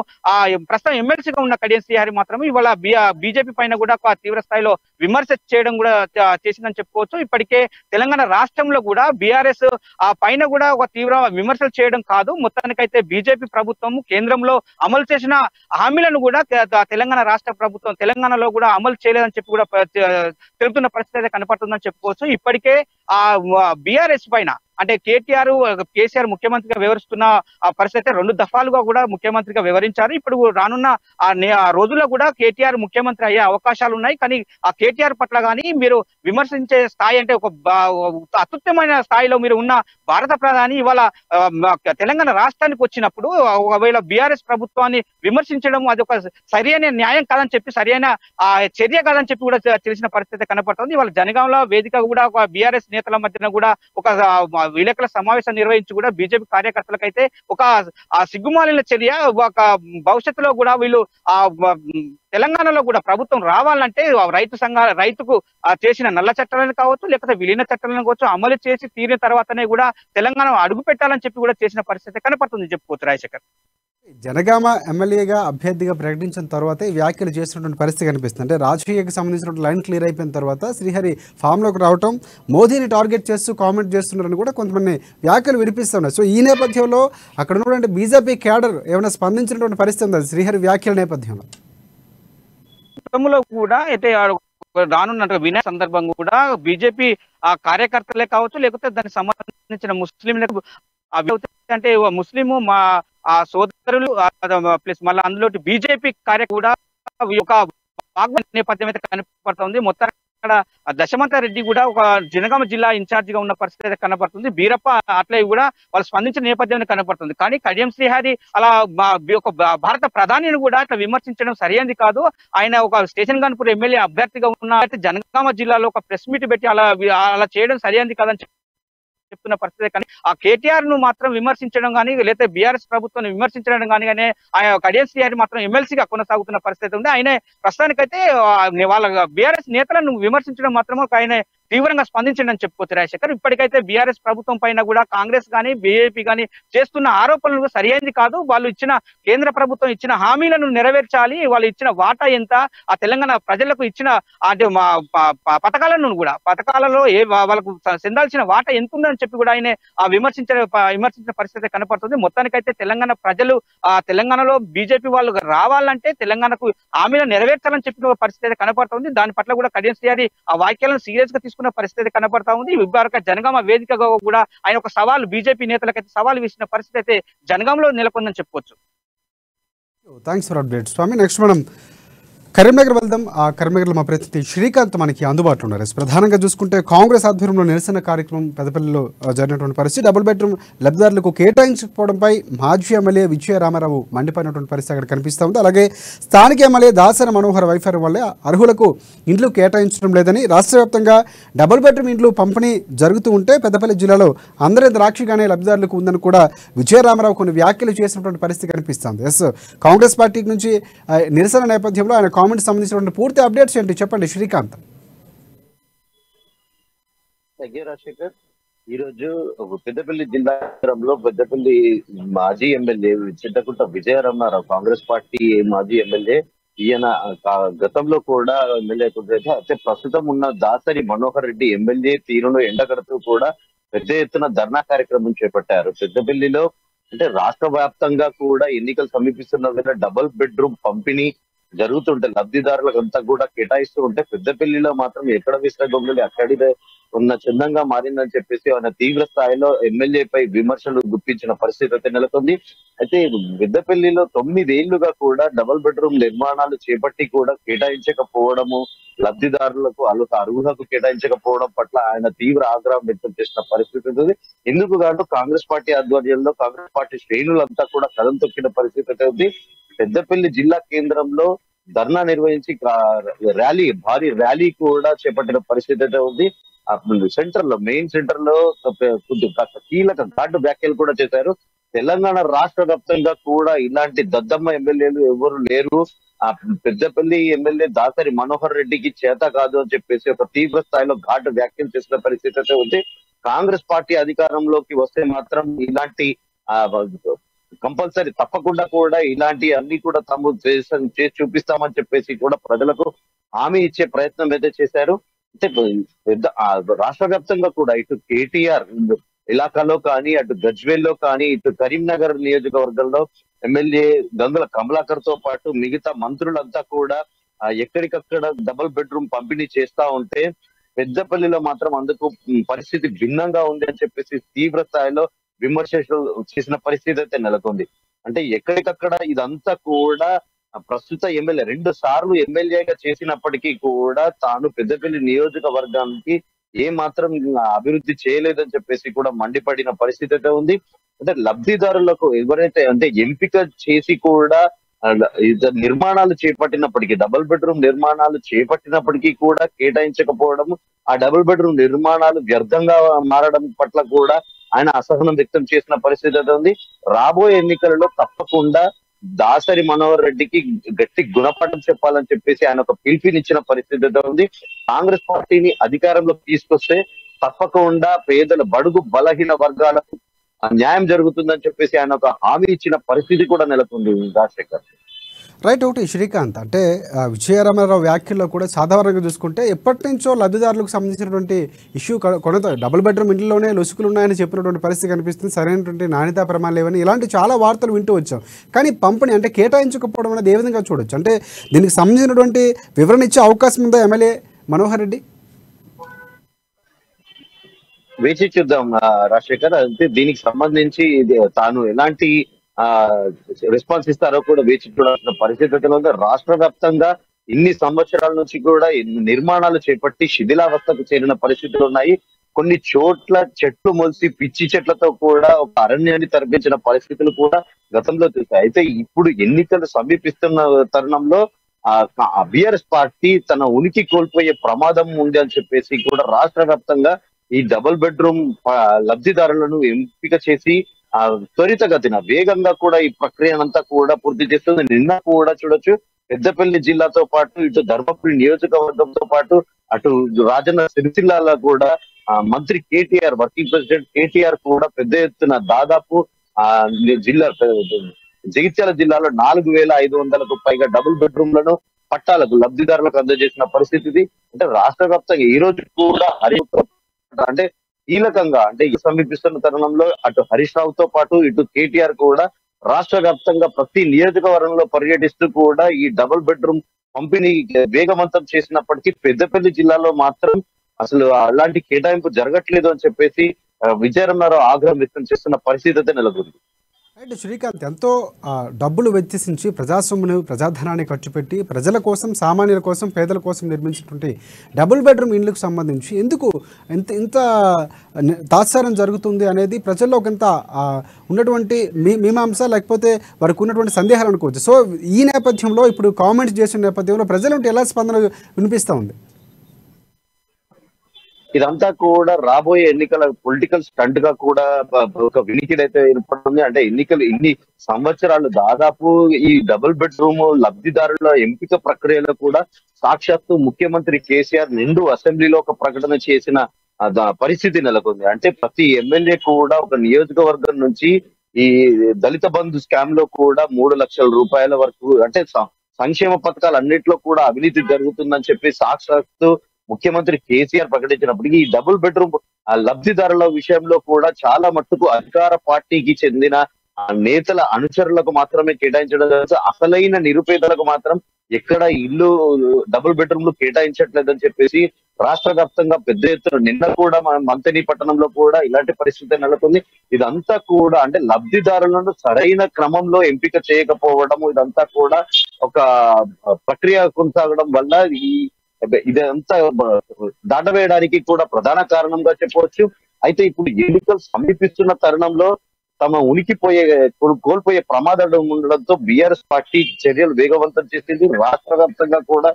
ప్రస్తుతం ఎమ్మెల్సీగా ఉన్న కడియం శ్రీహరి మాత్రం ఇవాళ బీజేపీ పైన కూడా తీవ్ర స్థాయిలో విమర్శ చేయడం కూడా చేసిందని చెప్పుకోవచ్చు. ఇప్పటికే తెలంగాణ రాష్ట్రంలో కూడా బీఆర్ఎస్ పైన కూడా ఒక తీవ్ర విమర్శలు చేయడం కాదు, మొత్తానికైతే బీజేపీ ప్రభుత్వం కేంద్రంలో అమలు చేసిన హామీలను కూడా తెలంగాణ రాష్ట్ర ప్రభుత్వం తెలంగాణలో కూడా అమలు చేయలేదని చెప్పి కూడా తెలుపుతున్న పరిస్థితి అయితే కనపడుతుందని చెప్పుకోవచ్చు. ఇప్పటికే ఆ బిఆర్ఎస్ పైన అంటే కేసీఆర్ ముఖ్యమంత్రిగా వివరిస్తున్న ఆ పరిస్థితి అయితే 2 దఫాలుగా కూడా ముఖ్యమంత్రిగా వివరించారు. ఇప్పుడు రానున్న ఆ రోజుల్లో కూడా కేటీఆర్ ముఖ్యమంత్రి అయ్యే అవకాశాలు ఉన్నాయి. కానీ ఆ కేటీఆర్ పట్ల కానీ మీరు విమర్శించే స్థాయి అంటే ఒక అత్యుత్తమైన స్థాయిలో మీరు ఉన్న భారత ప్రధాని ఇవాళ తెలంగాణ రాష్ట్రానికి వచ్చినప్పుడు ఒకవేళ బీఆర్ఎస్ ప్రభుత్వాన్ని విమర్శించడం అది ఒక సరైన న్యాయం కాదని చెప్పి సరైన చర్య కాదని చెప్పి కూడా తెలిసిన పరిస్థితి కనపడుతుంది. ఇవాళ జనగాంలో వేదిక కూడా ఒక బీఆర్ఎస్ నేతల మధ్యన కూడా ఒక విలేకరుల సమావేశం నిర్వహించి కూడా బీజేపీ కార్యకర్తలకైతే ఒక సిగ్గుమాలిన చర్య ఒక భవిష్యత్తులో కూడా వీళ్ళు తెలంగాణలో కూడా ప్రభుత్వం రావాలంటే రైతుకు చేసిన నల్ల చట్టాలను కావచ్చు లేకపోతే విలీన చట్టాలను కావచ్చు అమలు చేసి తీరిన తర్వాతనే కూడా తెలంగాణ అడుగు పెట్టాలని చెప్పి కూడా చేసిన పరిస్థితి కనపడుతుంది చెప్పుకోవచ్చు రాజశేఖర్. జనగామ ఎమ్మెల్యేగా అభ్యర్థిగా ప్రకటించిన తర్వాత ఈ వ్యాఖ్యలు చేసినటువంటి పరిస్థితి కనిపిస్తుంది. అంటే రాజకీయకు సంబంధించిన లైన్ క్లియర్ అయిపోయిన తర్వాత శ్రీహరి ఫామ్లోకి రావటం మోదీని టార్గెట్ చేస్తూ కామెంట్ చేస్తున్నారని కూడా కొంతమంది వ్యాఖ్యలు వినిపిస్తున్నారు. సో ఈ నేపథ్యంలో అక్కడ ఉన్నటువంటి బీజేపీ క్యాడర్ ఏమైనా స్పందించినటువంటి పరిస్థితి ఉంది శ్రీహరి వ్యాఖ్యల నేపథ్యంలో? కూడా అయితే రానున్న వినయ సందర్భంగా కూడా బీజేపీ కార్యకర్తలే కావచ్చు లేకపోతే దానికి సంబంధించిన ముస్లింలకు అంటే ముస్లిం మా సోదరులు ప్లస్ మళ్ళీ అందులో బీజేపీ కూడా ఒక నేపథ్యం అయితే కనపడుతుంది. మొత్తం అక్కడ దశమంత రెడ్డి కూడా ఒక జనగామ జిల్లా ఇన్ఛార్జ్ గా ఉన్న పరిస్థితి అయితే కనపడుతుంది. బీరప్ప అట్లే కూడా వాళ్ళు స్పందించిన నేపథ్యం కనపడుతుంది. కానీ కడియం శ్రీహరి అలా ఒక భారత ప్రధానిని కూడా అట్లా విమర్శించడం సరైనది కాదు. ఆయన ఒక స్టేషన్ గన్పూర్ ఎమ్మెల్యే అభ్యర్థిగా ఉన్న జనగామ జిల్లాలో ఒక ప్రెస్ మీట్ పెట్టి అలా చేయడం సరైనది కాదని చెప్తున్న పరిస్థితి. కానీ ఆ కేటీఆర్ ను మాత్రం విమర్శించడం కానీ లేకపోతే బీఆర్ఎస్ ప్రభుత్వాన్ని విమర్శించడం కానీ ఆయన కడియం శ్రీహరి మాత్రం ఎమ్మెల్సీగా కొనసాగుతున్న పరిస్థితి ఉంది. ఆయన ప్రస్తుతానికైతే వాళ్ళ బీఆర్ఎస్ నేతలను విమర్శించడం మాత్రం ఆయన తీవ్రంగా స్పందించండి చెప్పుకోవచ్చు రాజశేఖర్. ఇప్పటికైతే బీఆర్ఎస్ ప్రభుత్వం పైన కూడా కాంగ్రెస్ కానీ బీజేపీ కానీ చేస్తున్న ఆరోపణలు సరైనది కాదు. వాళ్ళు ఇచ్చిన కేంద్ర ప్రభుత్వం ఇచ్చిన హామీలను నెరవేర్చాలి. వాళ్ళు ఇచ్చిన వాటా ఎంత, ఆ తెలంగాణ ప్రజలకు ఇచ్చిన అంటే పథకాలలో వాళ్ళకు చెందాల్సిన వాటా ఎంత ఉందని చెప్పి కూడా ఆయన విమర్శించిన పరిస్థితి కనపడుతుంది. మొత్తానికైతే తెలంగాణ ప్రజలు తెలంగాణలో బీజేపీ వాళ్ళు రావాలంటే తెలంగాణకు హామీలను నెరవేర్చాలని చెప్పిన పరిస్థితి కనపడుతుంది. దాని పట్ల కూడా కడియం శ్రీహరి ఆ వాక్యాలను సీరియస్ గా తీసుకున్న పరిస్థితి కనపడతా ఉంది. విభారక జనగామ వేదికగా కూడా ఆయన ఒక సవాల్ బీజేపీ నేతలకైతే సవాల్ విసిన పరిస్థితి అయితే జనగాంలో నెలకొందని చెప్పుకోవచ్చు. థ్యాంక్స్ ఫర్ అప్డేట్ స్వామి. నెక్స్ట్ మనం కరీంనగర్ వెళ్దాం. ఆ కరీంనగర్లో మా ప్రతినిధి శ్రీకాంత్ మనకి అందుబాటులో ఉన్నారు. ప్రధానంగా చూసుకుంటే కాంగ్రెస్ ఆధ్వర్యంలో నిరసన కార్యక్రమం పెద్దపల్లిలో జరిగినటువంటి పరిస్థితి, డబుల్ బెడ్రూమ్ లబ్ధిదారులకు కేటాయించకపోవడంపై మాజీ ఎమ్మెల్యే విజయ రామారావు మండిపోయినటువంటి పరిస్థితి అక్కడ కనిపిస్తూ ఉంది. అలాగే స్థానిక ఎమ్మెల్యే దాసరి మనోహర్ వైఫల్యం వల్లే అర్హులకు ఇండ్లు కేటాయించడం లేదని, రాష్ట్ర వ్యాప్తంగా డబుల్ బెడ్రూమ్ ఇండ్లు పంపిణీ జరుగుతూ ఉంటే పెద్దపల్లి జిల్లాలో అందరి ద్రాక్షిగానే లబ్ధిదారులకు ఉందని కూడా విజయ రామారావు కొన్ని వ్యాఖ్యలు చేసినటువంటి పరిస్థితి కనిపిస్తుంది. ఎస్, కాంగ్రెస్ పార్టీ నుంచి నిరసన నేపథ్యంలో ఆయన కామెంట్ సంబంధించినటువంటి పూర్తి అప్డేట్స్ ఏంటి చెప్పండి శ్రీకాంత్. రాజశేఖర్, ఈ రోజు పెద్దపల్లి జిల్లా కేంద్రంలో పెద్దపల్లి మాజీ ఎమ్మెల్యే చింతకుంట విజయ రామారావు, కాంగ్రెస్ పార్టీ మాజీ ఎమ్మెల్యే, ఈయన గతంలో కూడా ఎమ్మెల్యే అయితే ప్రస్తుతం ఉన్న దాసరి మనోహర్ రెడ్డి ఎమ్మెల్యే తీరును ఎండగడుతూ కూడా పెద్ద ఎత్తున ధర్నా కార్యక్రమం చేపట్టారు. పెద్దపల్లిలో అంటే రాష్ట్ర వ్యాప్తంగా కూడా ఎన్నికలు సమీపిస్తున్న వేళ డబుల్ బెడ్రూమ్ పంపిణీ జరుగుతుంటే లబ్ధిదారులకు అంతా కూడా కేటాయిస్తూ ఉంటే పెద్దపల్లిలో మాత్రం ఎక్కడ విశ్రగొంగలి అక్కడిదే ఉన్న చందంగా మారిందని చెప్పేసి ఆయన తీవ్ర స్థాయిలో ఎమ్మెల్యేపై విమర్శలు గుప్పించిన పరిస్థితి అయితే నెలకొంది. అయితే పెద్దపల్లిలో 9 ఏళ్లుగా కూడా డబుల్ బెడ్రూమ్ నిర్మాణాలు చేపట్టి కూడా కేటాయించకపోవడము, లబ్ధిదారులకు అర్హులకు కేటాయించకపోవడం పట్ల ఆయన తీవ్ర ఆగ్రహం వ్యక్తం చేసిన పరిస్థితి ఉంది. ఇందుకు గాను కాంగ్రెస్ పార్టీ ఆధ్వర్యంలో కాంగ్రెస్ పార్టీ శ్రేణులంతా కూడా కదం తొక్కిన పరిస్థితి అయితే ఉంది. పెద్దపల్లి జిల్లా కేంద్రంలో ధర్నా నిర్వహించి భారీ ర్యాలీ కూడా చేపట్టిన పరిస్థితి అయితే ఉంది. మెయిన్ సెంటర్ లో కీలక ఘాటు వ్యాఖ్యలు కూడా చేశారు. తెలంగాణ రాష్ట్ర వ్యాప్తంగా కూడా ఇలాంటి దద్దమ్మ ఎమ్మెల్యేలు ఎవరు లేరు, ఆ పెద్దపల్లి ఎమ్మెల్యే దాసరి మనోహర్ రెడ్డికి చేత కాదు అని చెప్పేసి ఒక తీవ్ర స్థాయిలో ఘాటు వ్యాఖ్యలు చేసిన పరిస్థితి అయితే ఉంది. కాంగ్రెస్ పార్టీ అధికారంలోకి వస్తే మాత్రం ఇలాంటి కంపల్సరీ తప్పకుండా కూడా ఇలాంటి అన్ని కూడా తాము చేసి చూపిస్తామని చెప్పేసి కూడా ప్రజలకు హామీ ఇచ్చే ప్రయత్నం అయితే చేశారు. అంటే రాష్ట్ర వ్యాప్తంగా కూడా ఇటు కేటీఆర్ ఇలాకాలో కానీ, అటు గజ్వేల్లో కానీ, ఇటు కరీంనగర్ నియోజకవర్గంలో ఎమ్మెల్యే గంగుల కమలాకర్ తో పాటు మిగతా మంత్రులంతా కూడా ఎక్కడికక్కడ డబుల్ బెడ్రూమ్ పంపిణీ చేస్తా ఉంటే పెద్దపల్లిలో మాత్రం అందుకు పరిస్థితి భిన్నంగా ఉంది అని చెప్పేసి తీవ్ర స్థాయిలో విమర్శలు చేసిన పరిస్థితి అయితే నెలకొంది. అంటే ఎక్కడికక్కడ ఇదంతా కూడా ప్రస్తుత ఎమ్మెల్యే 2 సార్లు ఎమ్మెల్యేగా చేసినప్పటికీ కూడా తాను పెద్దపల్లి నియోజకవర్గానికి ఏ మాత్రం అభివృద్ధి చేయలేదని చెప్పేసి కూడా మండిపడిన పరిస్థితి అయితే ఉంది. అంటే లబ్ధిదారులకు ఎవరైతే అంటే ఎంపిక చేసి కూడా నిర్మాణాలు చేపట్టినప్పటికీ డబుల్ బెడ్రూమ్ నిర్మాణాలు చేపట్టినప్పటికీ కూడా కేటాయించకపోవడం, ఆ డబుల్ బెడ్రూమ్ నిర్మాణాలు వ్యర్థంగా మారడం పట్ల కూడా ఆయన అసహనం వ్యక్తం చేసిన పరిస్థితి అయితే ఉంది. రాబోయే ఎన్నికలలో తప్పకుండా దాసరి మనోహర్ రెడ్డికి గట్టి గుణపాఠం చెప్పాలని చెప్పేసి ఆయన ఒక పిలుపునిచ్చిన పరిస్థితి అయితే ఉంది. కాంగ్రెస్ పార్టీని అధికారంలోకి తీసుకొస్తే తప్పకుండా పేదల బడుగు బలహీన వర్గాలకు న్యాయం జరుగుతుందని చెప్పేసి ఆయన ఒక హామీ ఇచ్చిన పరిస్థితి కూడా నెలకొంది రాజశేఖర్. రైట్. ఒకటి శ్రీకాంత్, అంటే విజయరామారావు వ్యాఖ్యల్లో కూడా సాధారణంగా చూసుకుంటే ఎప్పటి నుంచో లబ్ధిదారులకు సంబంధించినటువంటి ఇష్యూ కొనత డబుల్ బెడ్రూమ్ ఇంట్లోనే లొసుకులు ఉన్నాయని చెప్పినటువంటి పరిస్థితి కనిపిస్తుంది. సరైనటువంటి నాణ్యతా ప్రమాణాలు లేవని ఇలాంటి చాలా వార్తలు వింటూ వచ్చాం. కానీ పంపిణీ అంటే కేటాయించకపోవడం అనేది ఏ విధంగా చూడొచ్చు? అంటే దీనికి సంబంధించినటువంటి వివరణ ఇచ్చే అవకాశం ఉందా ఎమ్మెల్యే మనోహర్ రెడ్డి? వేచి చూద్దాం రాజశేఖర్. అంటే దీనికి సంబంధించి తాను ఎలాంటి రెస్పాన్స్ ఇస్తారో కూడా వేచి చూడాల్సిన పరిస్థితి ఉంది. రాష్ట్ర వ్యాప్తంగా ఇన్ని సంవత్సరాల నుంచి కూడా నిర్మాణాలు చేపట్టి శిథిలావస్థకు చేరిన పరిస్థితులు ఉన్నాయి. కొన్ని చోట్ల చెట్లు మొలిసి పిచ్చి చెట్లతో కూడా ఒక అరణ్యాన్ని తరలించిన పరిస్థితులు కూడా గతంలో చూసాయి. అయితే ఇప్పుడు ఎన్నికలు సమీపిస్తున్న తరుణంలో బిఆర్ఎస్ పార్టీ తన ఉనికి కోల్పోయే ప్రమాదం ఉంది అని చెప్పేసి కూడా రాష్ట్ర వ్యాప్తంగా ఈ డబుల్ బెడ్రూమ్ లబ్ధిదారులను ఎంపిక చేసి త్వరితగతిన వేగంగా కూడా ఈ ప్రక్రియనంతా కూడా పూర్తి చేస్తుంది. నిన్న కూడా చూడొచ్చు, పెద్దపల్లి జిల్లాతో పాటు ఇటు ధర్మపురి నియోజకవర్గంతో పాటు అటు రాజన్న సిరిసిల్లాలో కూడా మంత్రి కేటీఆర్, వర్కింగ్ ప్రెసిడెంట్ కేటీఆర్ కూడా పెద్ద ఎత్తున దాదాపు జిల్లా జగిత్యాల జిల్లాలో 4,500కు పైగా డబుల్ బెడ్రూమ్లను పట్టాలకు లబ్ధిదారులకు అందజేసిన పరిస్థితి. అంటే రాష్ట్ర వ్యాప్తంగా ఈ రోజు కూడా అంటే కీలకంగా అంటే సమీపిస్తున్న తరుణంలో అటు హరీష్ రావుతో పాటు ఇటు కేటీఆర్ కూడా రాష్ట్ర వ్యాప్తంగా ప్రతి నియోజకవర్గంలో పర్యటిస్తూ కూడా ఈ డబుల్ బెడ్రూమ్ పంపిణీ వేగవంతం చేసినప్పటికీ పెద్దపల్లి జిల్లాలో మాత్రం అసలు అలాంటి కేటాయింపు జరగట్లేదు అని చెప్పేసి విజయరామారావు ఆగ్రహం వ్యక్తం చేస్తున్న పరిస్థితి అయితే నెలకొంది. అంటే శ్రీకాంత్, ఎంతో డబ్బులు వెచ్చించి ప్రజాసొమ్మును ప్రజాధనాన్ని ఖర్చు పెట్టి ప్రజల కోసం, సామాన్యుల కోసం, పేదల కోసం నిర్మించినటువంటి డబుల్ బెడ్రూమ్ ఇండ్లకు సంబంధించి ఎందుకు ఇంత తాత్సారం జరుగుతుంది అనేది ప్రజల్లో కొంత ఉన్నటువంటి మీమాంస లేకపోతే వారికి ఉన్నటువంటి సందేహాలు అనుకోవచ్చు. సో ఈ నేపథ్యంలో ఇప్పుడు కామెంట్స్ చేసిన నేపథ్యంలో ప్రజల ఎలా స్పందన వినిపిస్తూ ఉంది? ఇదంతా కూడా రాబోయే ఎన్నికల పొలిటికల్ స్టంట్ గా కూడా ఒక వినికిడైతే ఏర్పడుతుంది. అంటే ఎన్నికలు ఇన్ని సంవత్సరాలు దాదాపు ఈ డబుల్ బెడ్రూమ్ లబ్ధిదారుల ఎంపిక ప్రక్రియలో కూడా సాక్షాత్తు ముఖ్యమంత్రి కేసీఆర్ నిండు అసెంబ్లీలో ఒక ప్రకటన చేసిన పరిస్థితి నెలకొంది. అంటే ప్రతి ఎమ్మెల్యే కూడా ఒక నియోజకవర్గం నుంచి ఈ దళిత బంధు స్కామ్ లో కూడా 3 లక్షల రూపాయల వరకు అంటే సంక్షేమ పథకాలు అన్నింటిలో కూడా అవినీతి జరుగుతుందని చెప్పి సాక్షాత్తు ముఖ్యమంత్రి కేసీఆర్ ప్రకటించినప్పటికీ ఈ డబుల్ బెడ్రూమ్ లబ్ధిదారుల విషయంలో కూడా చాలా మట్టుకు అధికార పార్టీకి చెందిన నేతల అనుచరులకు మాత్రమే కేటాయించడం జరుగుతుంది. అసలైన నిరుపేదలకు మాత్రం ఎక్కడ ఇల్లు డబుల్ బెడ్రూమ్లు కేటాయించట్లేదని చెప్పేసి రాష్ట్ర వ్యాప్తంగా పెద్ద ఎత్తున నిన్న కూడా మంతని పట్టణంలో కూడా ఇలాంటి పరిస్థితి నెలకొంది. ఇదంతా కూడా అంటే లబ్ధిదారులను సరైన క్రమంలో ఎంపిక చేయకపోవడం, ఇదంతా కూడా ఒక ప్రక్రియ కొనసాగడం వల్ల ఇదంతా దాటవేయడానికి కూడా ప్రధాన కారణంగా చెప్పవచ్చు. అయితే ఇప్పుడు ఎన్నికలు సమీపిస్తున్న తరుణంలో తమ కోల్పోయే ప్రమాదం ఉండడంతో బిఆర్ఎస్ పార్టీ చర్యలు వేగవంతం చేసింది. రాష్ట్ర వ్యాప్తంగా కూడా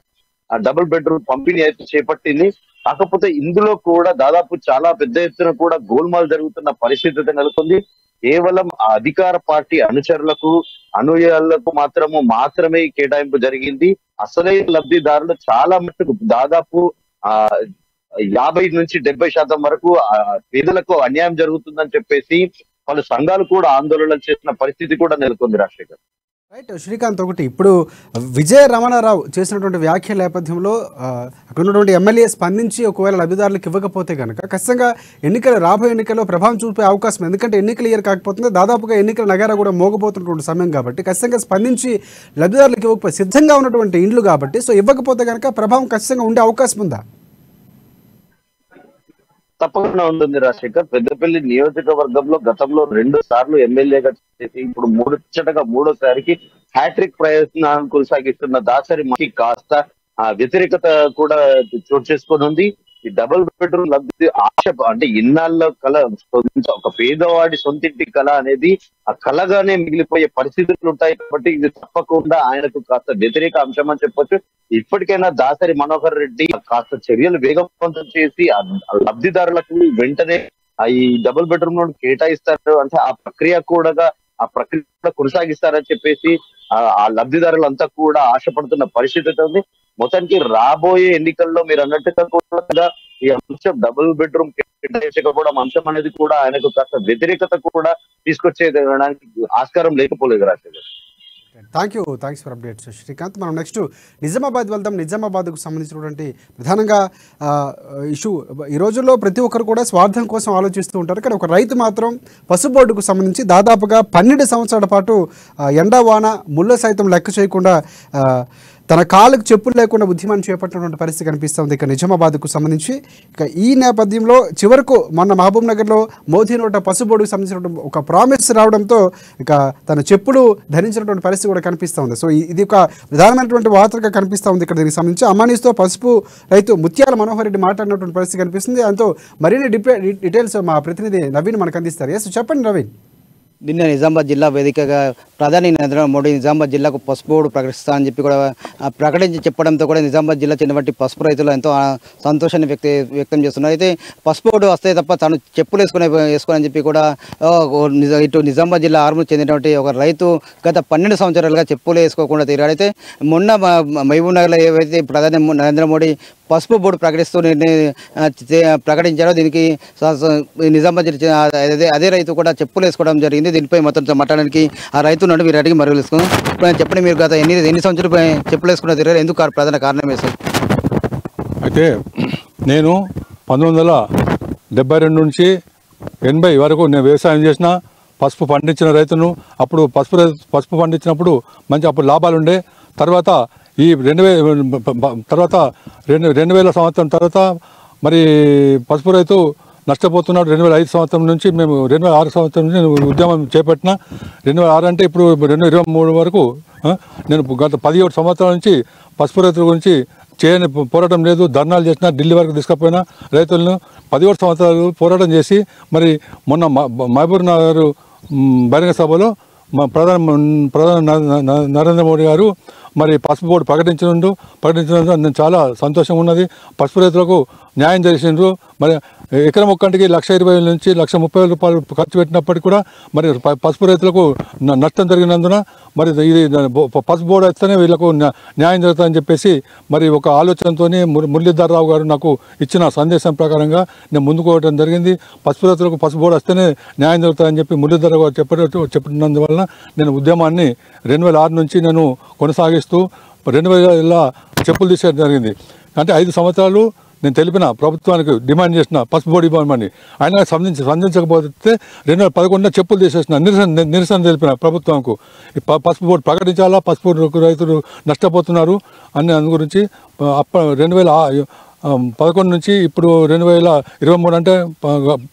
డబుల్ బెడ్రూమ్ పంపిణీ అయితే చేపట్టింది. కాకపోతే ఇందులో కూడా దాదాపు చాలా పెద్ద ఎత్తున కూడా గోల్మాల్ జరుగుతున్న పరిస్థితి నెలకొంది. కేవలం అధికార పార్టీ అనుచరులకు, అనుయాయులకు మాత్రమే కేటాయింపు జరిగింది. అసలైన లబ్ధిదారులు చాలా మట్టుకు దాదాపు 50 నుంచి 70% వరకు పేదలకు అన్యాయం జరుగుతుందని చెప్పేసి పలు సంఘాలు కూడా ఆందోళన చేసిన పరిస్థితి కూడా నెలకొంది రాజశేఖర్. రైట్ శ్రీకాంత్, ఒకటి ఇప్పుడు విజయ రమణారావు చేసినటువంటి వ్యాఖ్యల నేపథ్యంలో అక్కడ ఉన్నటువంటి ఎమ్మెల్యే స్పందించి ఒకవేళ లబ్ధిదారులకు ఇవ్వకపోతే కనుక ఖచ్చితంగా రాబోయే ఎన్నికల్లో ప్రభావం చూపే అవకాశం, ఎందుకంటే ఎన్నికలు ఇయర్ కాకపోతుంది, దాదాపుగా ఎన్నికల నగారా కూడా మోగబోతున్నటువంటి సమయం కాబట్టి ఖచ్చితంగా స్పందించి లబ్ధిదారులకు ఇవ్వకపోతే సిద్ధంగా ఉన్నటువంటి ఇండ్లు కాబట్టి సో ఇవ్వకపోతే కనుక ప్రభావం ఖచ్చితంగా ఉండే అవకాశం ఉందా? తప్పకుండా ఉంటుంది రాజశేఖర్. పెద్దపల్లి నియోజకవర్గంలో గతంలో 2 సార్లు ఎమ్మెల్యేగా చేసి ఇప్పుడు మూడోసారికి హ్యాట్రిక్ ప్రయత్నాన్ని కొనసాగిస్తున్న దాసరి మనకి కాస్త వ్యతిరేకత కూడా చోటు చేసుకొని ఉంది. ఈ డబుల్ బెడ్రూమ్ లబ్ధి ఆశ అంటే ఇన్నాళ్ళ కళ, ఒక పేదవాడి సొంతింటి కళ అనేది ఆ కళగానే మిగిలిపోయే పరిస్థితులు ఉంటాయి. కాబట్టి ఇది తప్పకుండా ఆయనకు కాస్త వ్యతిరేక అంశం అని చెప్పొచ్చు. ఇప్పటికైనా దాసరి మనోహర్ రెడ్డి కాస్త చర్యలు వేగవంతం చేసి ఆ లబ్ధిదారులకు వెంటనే ఈ డబుల్ బెడ్రూమ్ లోన్ కేటాయిస్తారు అంటే ఆ ప్రక్రియ కొనసాగిస్తారని చెప్పేసి ఆ లబ్ధిదారులంతా కూడా ఆశపడుతున్న పరిస్థితి ఉంది. మొత్తానికి రాబోయే ఎన్నికల్లో మీరు అన్నట్టుగా కూడా ఈ అంశం డబుల్ బెడ్రూమ్ కేటాయించకపోవడం అంశం అనేది కూడా ఆయనకు కాస్త వ్యతిరేకత కూడా తీసుకొచ్చేదానికి ఆస్కారం లేకపోలేదు Rajasekhar. Thanks for updates Srikanth. మనం నెక్స్ట్ నిజామాబాద్ వెళ్దాం. నిజామాబాద్కు సంబంధించినటువంటి ప్రధానంగా ఇష్యూ, ఈ రోజుల్లో ప్రతి ఒక్కరు కూడా స్వార్థం కోసం ఆలోచిస్తూ ఉంటారు. కానీ ఒక రైతు మాత్రం పసుపు బోర్డుకు సంబంధించి దాదాపుగా 12 సంవత్సరాల పాటు ఎండా వాన ముళ్ళ సైతం లెక్క చేయకుండా తన కాళ్ళకు చెప్పులు లేకుండా ఉద్యమాన్ని చేపట్టినటువంటి పరిస్థితి కనిపిస్తుంది ఇక నిజామాబాద్కు సంబంధించి. ఇక ఈ నేపథ్యంలో చివరకు మొన్న మహబూబ్ నగర్లో మోదీ నోట పసుపు బోర్డుకు సంబంధించినటువంటి ఒక ప్రామిస్ రావడంతో ఇక తన చెప్పులు ధరించినటువంటి పరిస్థితి కూడా కనిపిస్తూ ఉంది. సో ఇది ఒక ప్రధానమైనటువంటి వార్తగా కనిపిస్తూ ఉంది. ఇక్కడ దీనికి సంబంధించి అమ్మానీస్తో పసుపు రైతు ముత్యాల మనోహర్ రెడ్డి మాట్లాడినటువంటి పరిస్థితి కనిపిస్తుంది. దాంతో మరిన్ని డీటెయిల్స్ మా ప్రతినిధి నవీన్ మనకు అందిస్తారు. ఎస్, చెప్పండి నవీన్. నిన్న నిజామాబాద్ జిల్లా వేదికగా ప్రధాని నరేంద్ర మోడీ నిజామాబాద్ జిల్లాకు పసుపు బోర్డు ప్రకటిస్తానని చెప్పి కూడా ప్రకటించి చెప్పడంతో కూడా నిజామాబాద్ జిల్లా చెందినటువంటి పసుపు రైతులు ఎంతో సంతోషాన్ని వ్యక్తం చేస్తున్నారు. అయితే పసుపు బోర్డు వస్తే తప్ప తను చెప్పులు వేసుకోనని చెప్పి కూడా ఇటు నిజామాబాద్ జిల్లా ఆర్మూర్ చెందినటువంటి ఒక రైతు గత 12 సంవత్సరాలుగా చెప్పులు వేసుకోకుండా తీరాడు. అయితే మొన్న మహబూబ్ నగర్లో ఏవైతే ప్రధాని నరేంద్ర మోడీ పసుపు బోర్డు ప్రకటించారో దీనికి నిజామాబాద్ జిల్లా అదే రైతు కూడా చెప్పులు వేసుకోవడం జరిగింది. దీనిపై మొత్తం మాట్లాడడానికి ఆ రైతు నుండి మీరు అడిగి మరుగులు వేసుకున్నాం. చెప్పండి, మీరు గత ఎన్ని సంవత్సరాలు చెప్పులు వేసుకున్న తిరిగారు, ఎందుకు ప్రధాన కారణం వేసారు? అయితే నేను 1972 నుంచి 80 వరకు నేను వ్యవసాయం చేసిన, పసుపు పండించిన రైతును. అప్పుడు పసుపు పండించినప్పుడు మంచి అప్పుడు లాభాలు ఉండే. తర్వాత ఈ 2000 సంవత్సరం తర్వాత మరి పసుపు రైతు నష్టపోతున్నాడు. 2005 సంవత్సరం నుంచి మేము 2006 సంవత్సరం నుంచి ఉద్యమం చేపట్టిన. 2006 అంటే ఇప్పుడు 2023 వరకు నేను గత 17 సంవత్సరాల నుంచి పసుపు రైతుల గురించి చేయని పోరాటం లేదు. ధర్నాలు చేసిన, ఢిల్లీ వరకు తీసుకుపోయిన రైతులను 17 సంవత్సరాలు పోరాటం చేసి మరి మొన్న మహబూబ్ నగర్ బహిరంగ సభలో ప్రధాని నరేంద్ర మోడీ గారు మరి పసుపు బోర్డు ప్రకటించినందుకు నేను చాలా సంతోషంగా ఉన్నది. పసుపు రైతులకు న్యాయం చేసిండ్రు. మరి ఎకరం ఒక్కంటికి 1,20,000 నుంచి 1,30,000 రూపాయలు ఖర్చు పెట్టినప్పటికీ కూడా మరి పసుపు రైతులకు నష్టం జరిగినందున మరి ఇది పసుపు బోర్డు వస్తేనే వీళ్ళకు న్యాయం జరుగుతుందని చెప్పేసి మరి ఒక ఆలోచనతో మురళీధర్ రావు గారు నాకు ఇచ్చిన సందేశం ప్రకారంగా నేను ముందుకు పోవడం జరిగింది. పసుపు రైతులకు పసుపు బోర్డు వస్తేనే న్యాయం జరుగుతుందని చెప్పి మురళీధర్ రావు గారు చెప్పినందువల్ల నేను ఉద్యమాన్ని 2006 నుంచి నేను కొనసాగిస్తూ 2000 చెప్పులు తీసేయడం జరిగింది. అంటే 5 సంవత్సరాలు నేను తెలిపిన ప్రభుత్వానికి డిమాండ్ చేసిన పసుపు బోర్డు ఇవ్వమని. ఆయన స్పందించకపోతే 2011 చెప్పులు తీసేసిన నిరసన తెలిపిన ప్రభుత్వంకు. పసుపు బోర్డు ప్రకటించాలా, పసుపు రైతులు నష్టపోతున్నారు అని అందు గురించి 2011 నుంచి ఇప్పుడు 2023 అంటే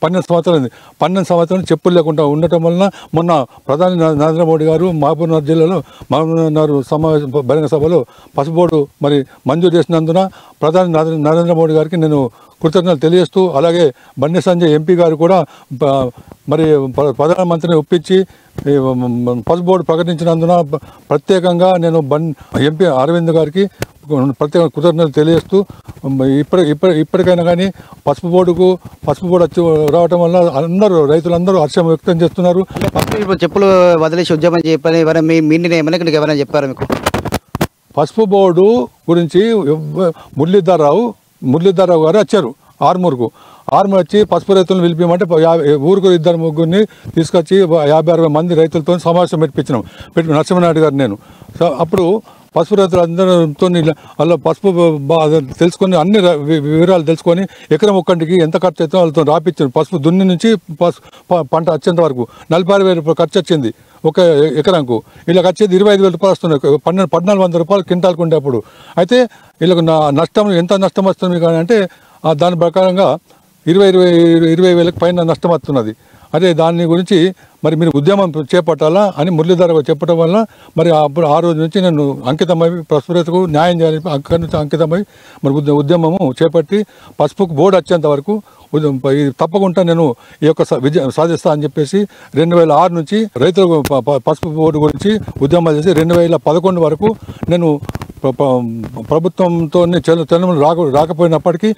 12 సంవత్సరాలు 12 సంవత్సరాలు చెప్పులు లేకుండా ఉండటం వలన మొన్న ప్రధాని నరేంద్ర మోడీ గారు మహబూబ్ నగర్ జిల్లాలో సమావేశం బహిరంగ సభలో పసుపు బోర్డు మరి మంజూరు చేసినందున ప్రధాని నరేంద్ర మోడీ గారికి నేను కృతజ్ఞతలు తెలియజేస్తూ, అలాగే బండి సంజయ్ ఎంపీ గారు కూడా మరి ప్రధానమంత్రిని ఒప్పించి పసుపు బోర్డు ప్రకటించినందున ప్రత్యేకంగా నేను ఎంపీ అరవింద్ గారికి ప్రత్యేక కృతజ్ఞతలు తెలియజేస్తూ ఇప్పటికైనా కానీ పసుపు బోర్డు వచ్చి రావటం వల్ల రైతులందరూ హర్షం వ్యక్తం చేస్తున్నారు. చెప్పులు వదిలేసి ఉద్యమం చెప్పని ఎవరైనా చెప్పారు మీకు? పసుపు బోర్డు గురించి మురళీధర్ రావు గారు వచ్చారు ఆర్మూర్ వచ్చి పసుపు రైతులను పిలిపిమంటే ఊరికి 2-3 తీసుకొచ్చి 50-60 మంది రైతులతో సమావేశం పెట్టి నరసింహనాయుడు గారు నేను. అప్పుడు పసుపు రైతులందరితో వాళ్ళ పసుపు తెలుసుకొని అన్ని వివరాలు తెలుసుకొని ఎకరం ఒక్కంటికి ఎంత ఖర్చు అవుతుందో వాళ్ళతో రాపించారు. పసుపు దున్ని నుంచి పంట వచ్చేంత వరకు 46,000 రూపాయలు ఖర్చు వచ్చింది ఒక ఎకరంకు. వీళ్ళకి వచ్చేది 25,000 రూపాయలు వస్తున్నాయి. 1,400 రూపాయలు క్వింటాల్కు ఉండే అప్పుడు. అయితే వీళ్ళకు ఎంత నష్టం వస్తుంది కానీ అంటే దాని ప్రకారంగా 20 వేలకు పైన నష్టం వస్తున్నది. అదే దాని గురించి మరి మీరు ఉద్యమం చేపట్టాలా అని మురళీధర్ చెప్పడం వల్ల మరి అప్పుడు ఆ రోజు నుంచి నేను అంకితమై పసుపు రైతుకు న్యాయం చేయాలి అక్కడి నుంచి అంకితమై మరి ఉద్యమము చేపట్టి పసుపుకు బోర్డు వచ్చేంత వరకు తప్పకుండా నేను ఈ యొక్క విజయం సాధిస్తా అని చెప్పేసి 2006 నుంచి రైతులకు పసుపు బోర్డు గురించి ఉద్యమాలు చేసి 2011 వరకు నేను ప్రభుత్వంతో చలనములు రాకపోయినప్పటికీ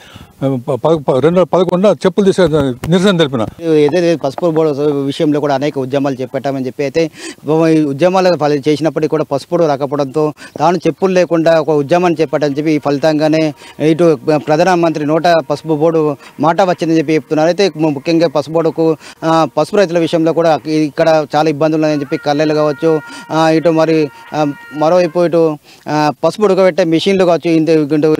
2011 చెప్పులు తీసే నిరసన తెలిపిన. ఏదైతే పసుపు బోర్డు విషయంలో కూడా అనేక ఉద్యమాలు చేపట్టామని చెప్పి అయితే ఉద్యమాలు చేసినప్పటికీ కూడా పసుపు రాకపోవడంతో తాను చెప్పులు లేకుండా ఒక ఉద్యమాన్ని చేపట్టని చెప్పి ఫలితంగానే ఇటు ప్రధానమంత్రి నోట పసుపు బోర్డు మాట వచ్చిందని చెప్పి చెప్తున్నారు. అయితే ముఖ్యంగా పసుపు బోర్డుకు పసుపు రైతుల విషయంలో కూడా ఇక్కడ చాలా ఇబ్బందులు ఉన్నాయని చెప్పి కళ్ళెలు కావచ్చు, ఇటు మరి మరోవైపు ఇటు పసుపు ఉడకబెట్టే మిషన్లు కావచ్చు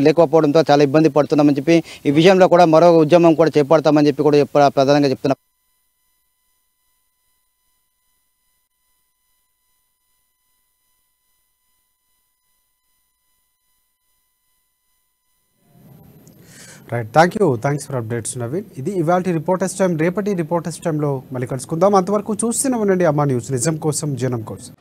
లేకపోవడంతో చాలా ఇబ్బంది పడుతున్నామని చెప్పి ఈ విషయంలో కూడా మరో ఉద్యమం కూడా చేపడతామని చెప్పి కూడా ప్రధానంగా చెప్తున్నారు. Right, thanks for updates Naveen. ఇది ఇవాళ రిపోర్టర్స్ టైం. రేపటి రిపోర్టర్స్ టైంలో మళ్ళీ కలుసుకుందాం. అంతవరకు చూస్తూనే ఉండండి అమ్మా న్యూస్, నిజం కోసం జనం కోసం.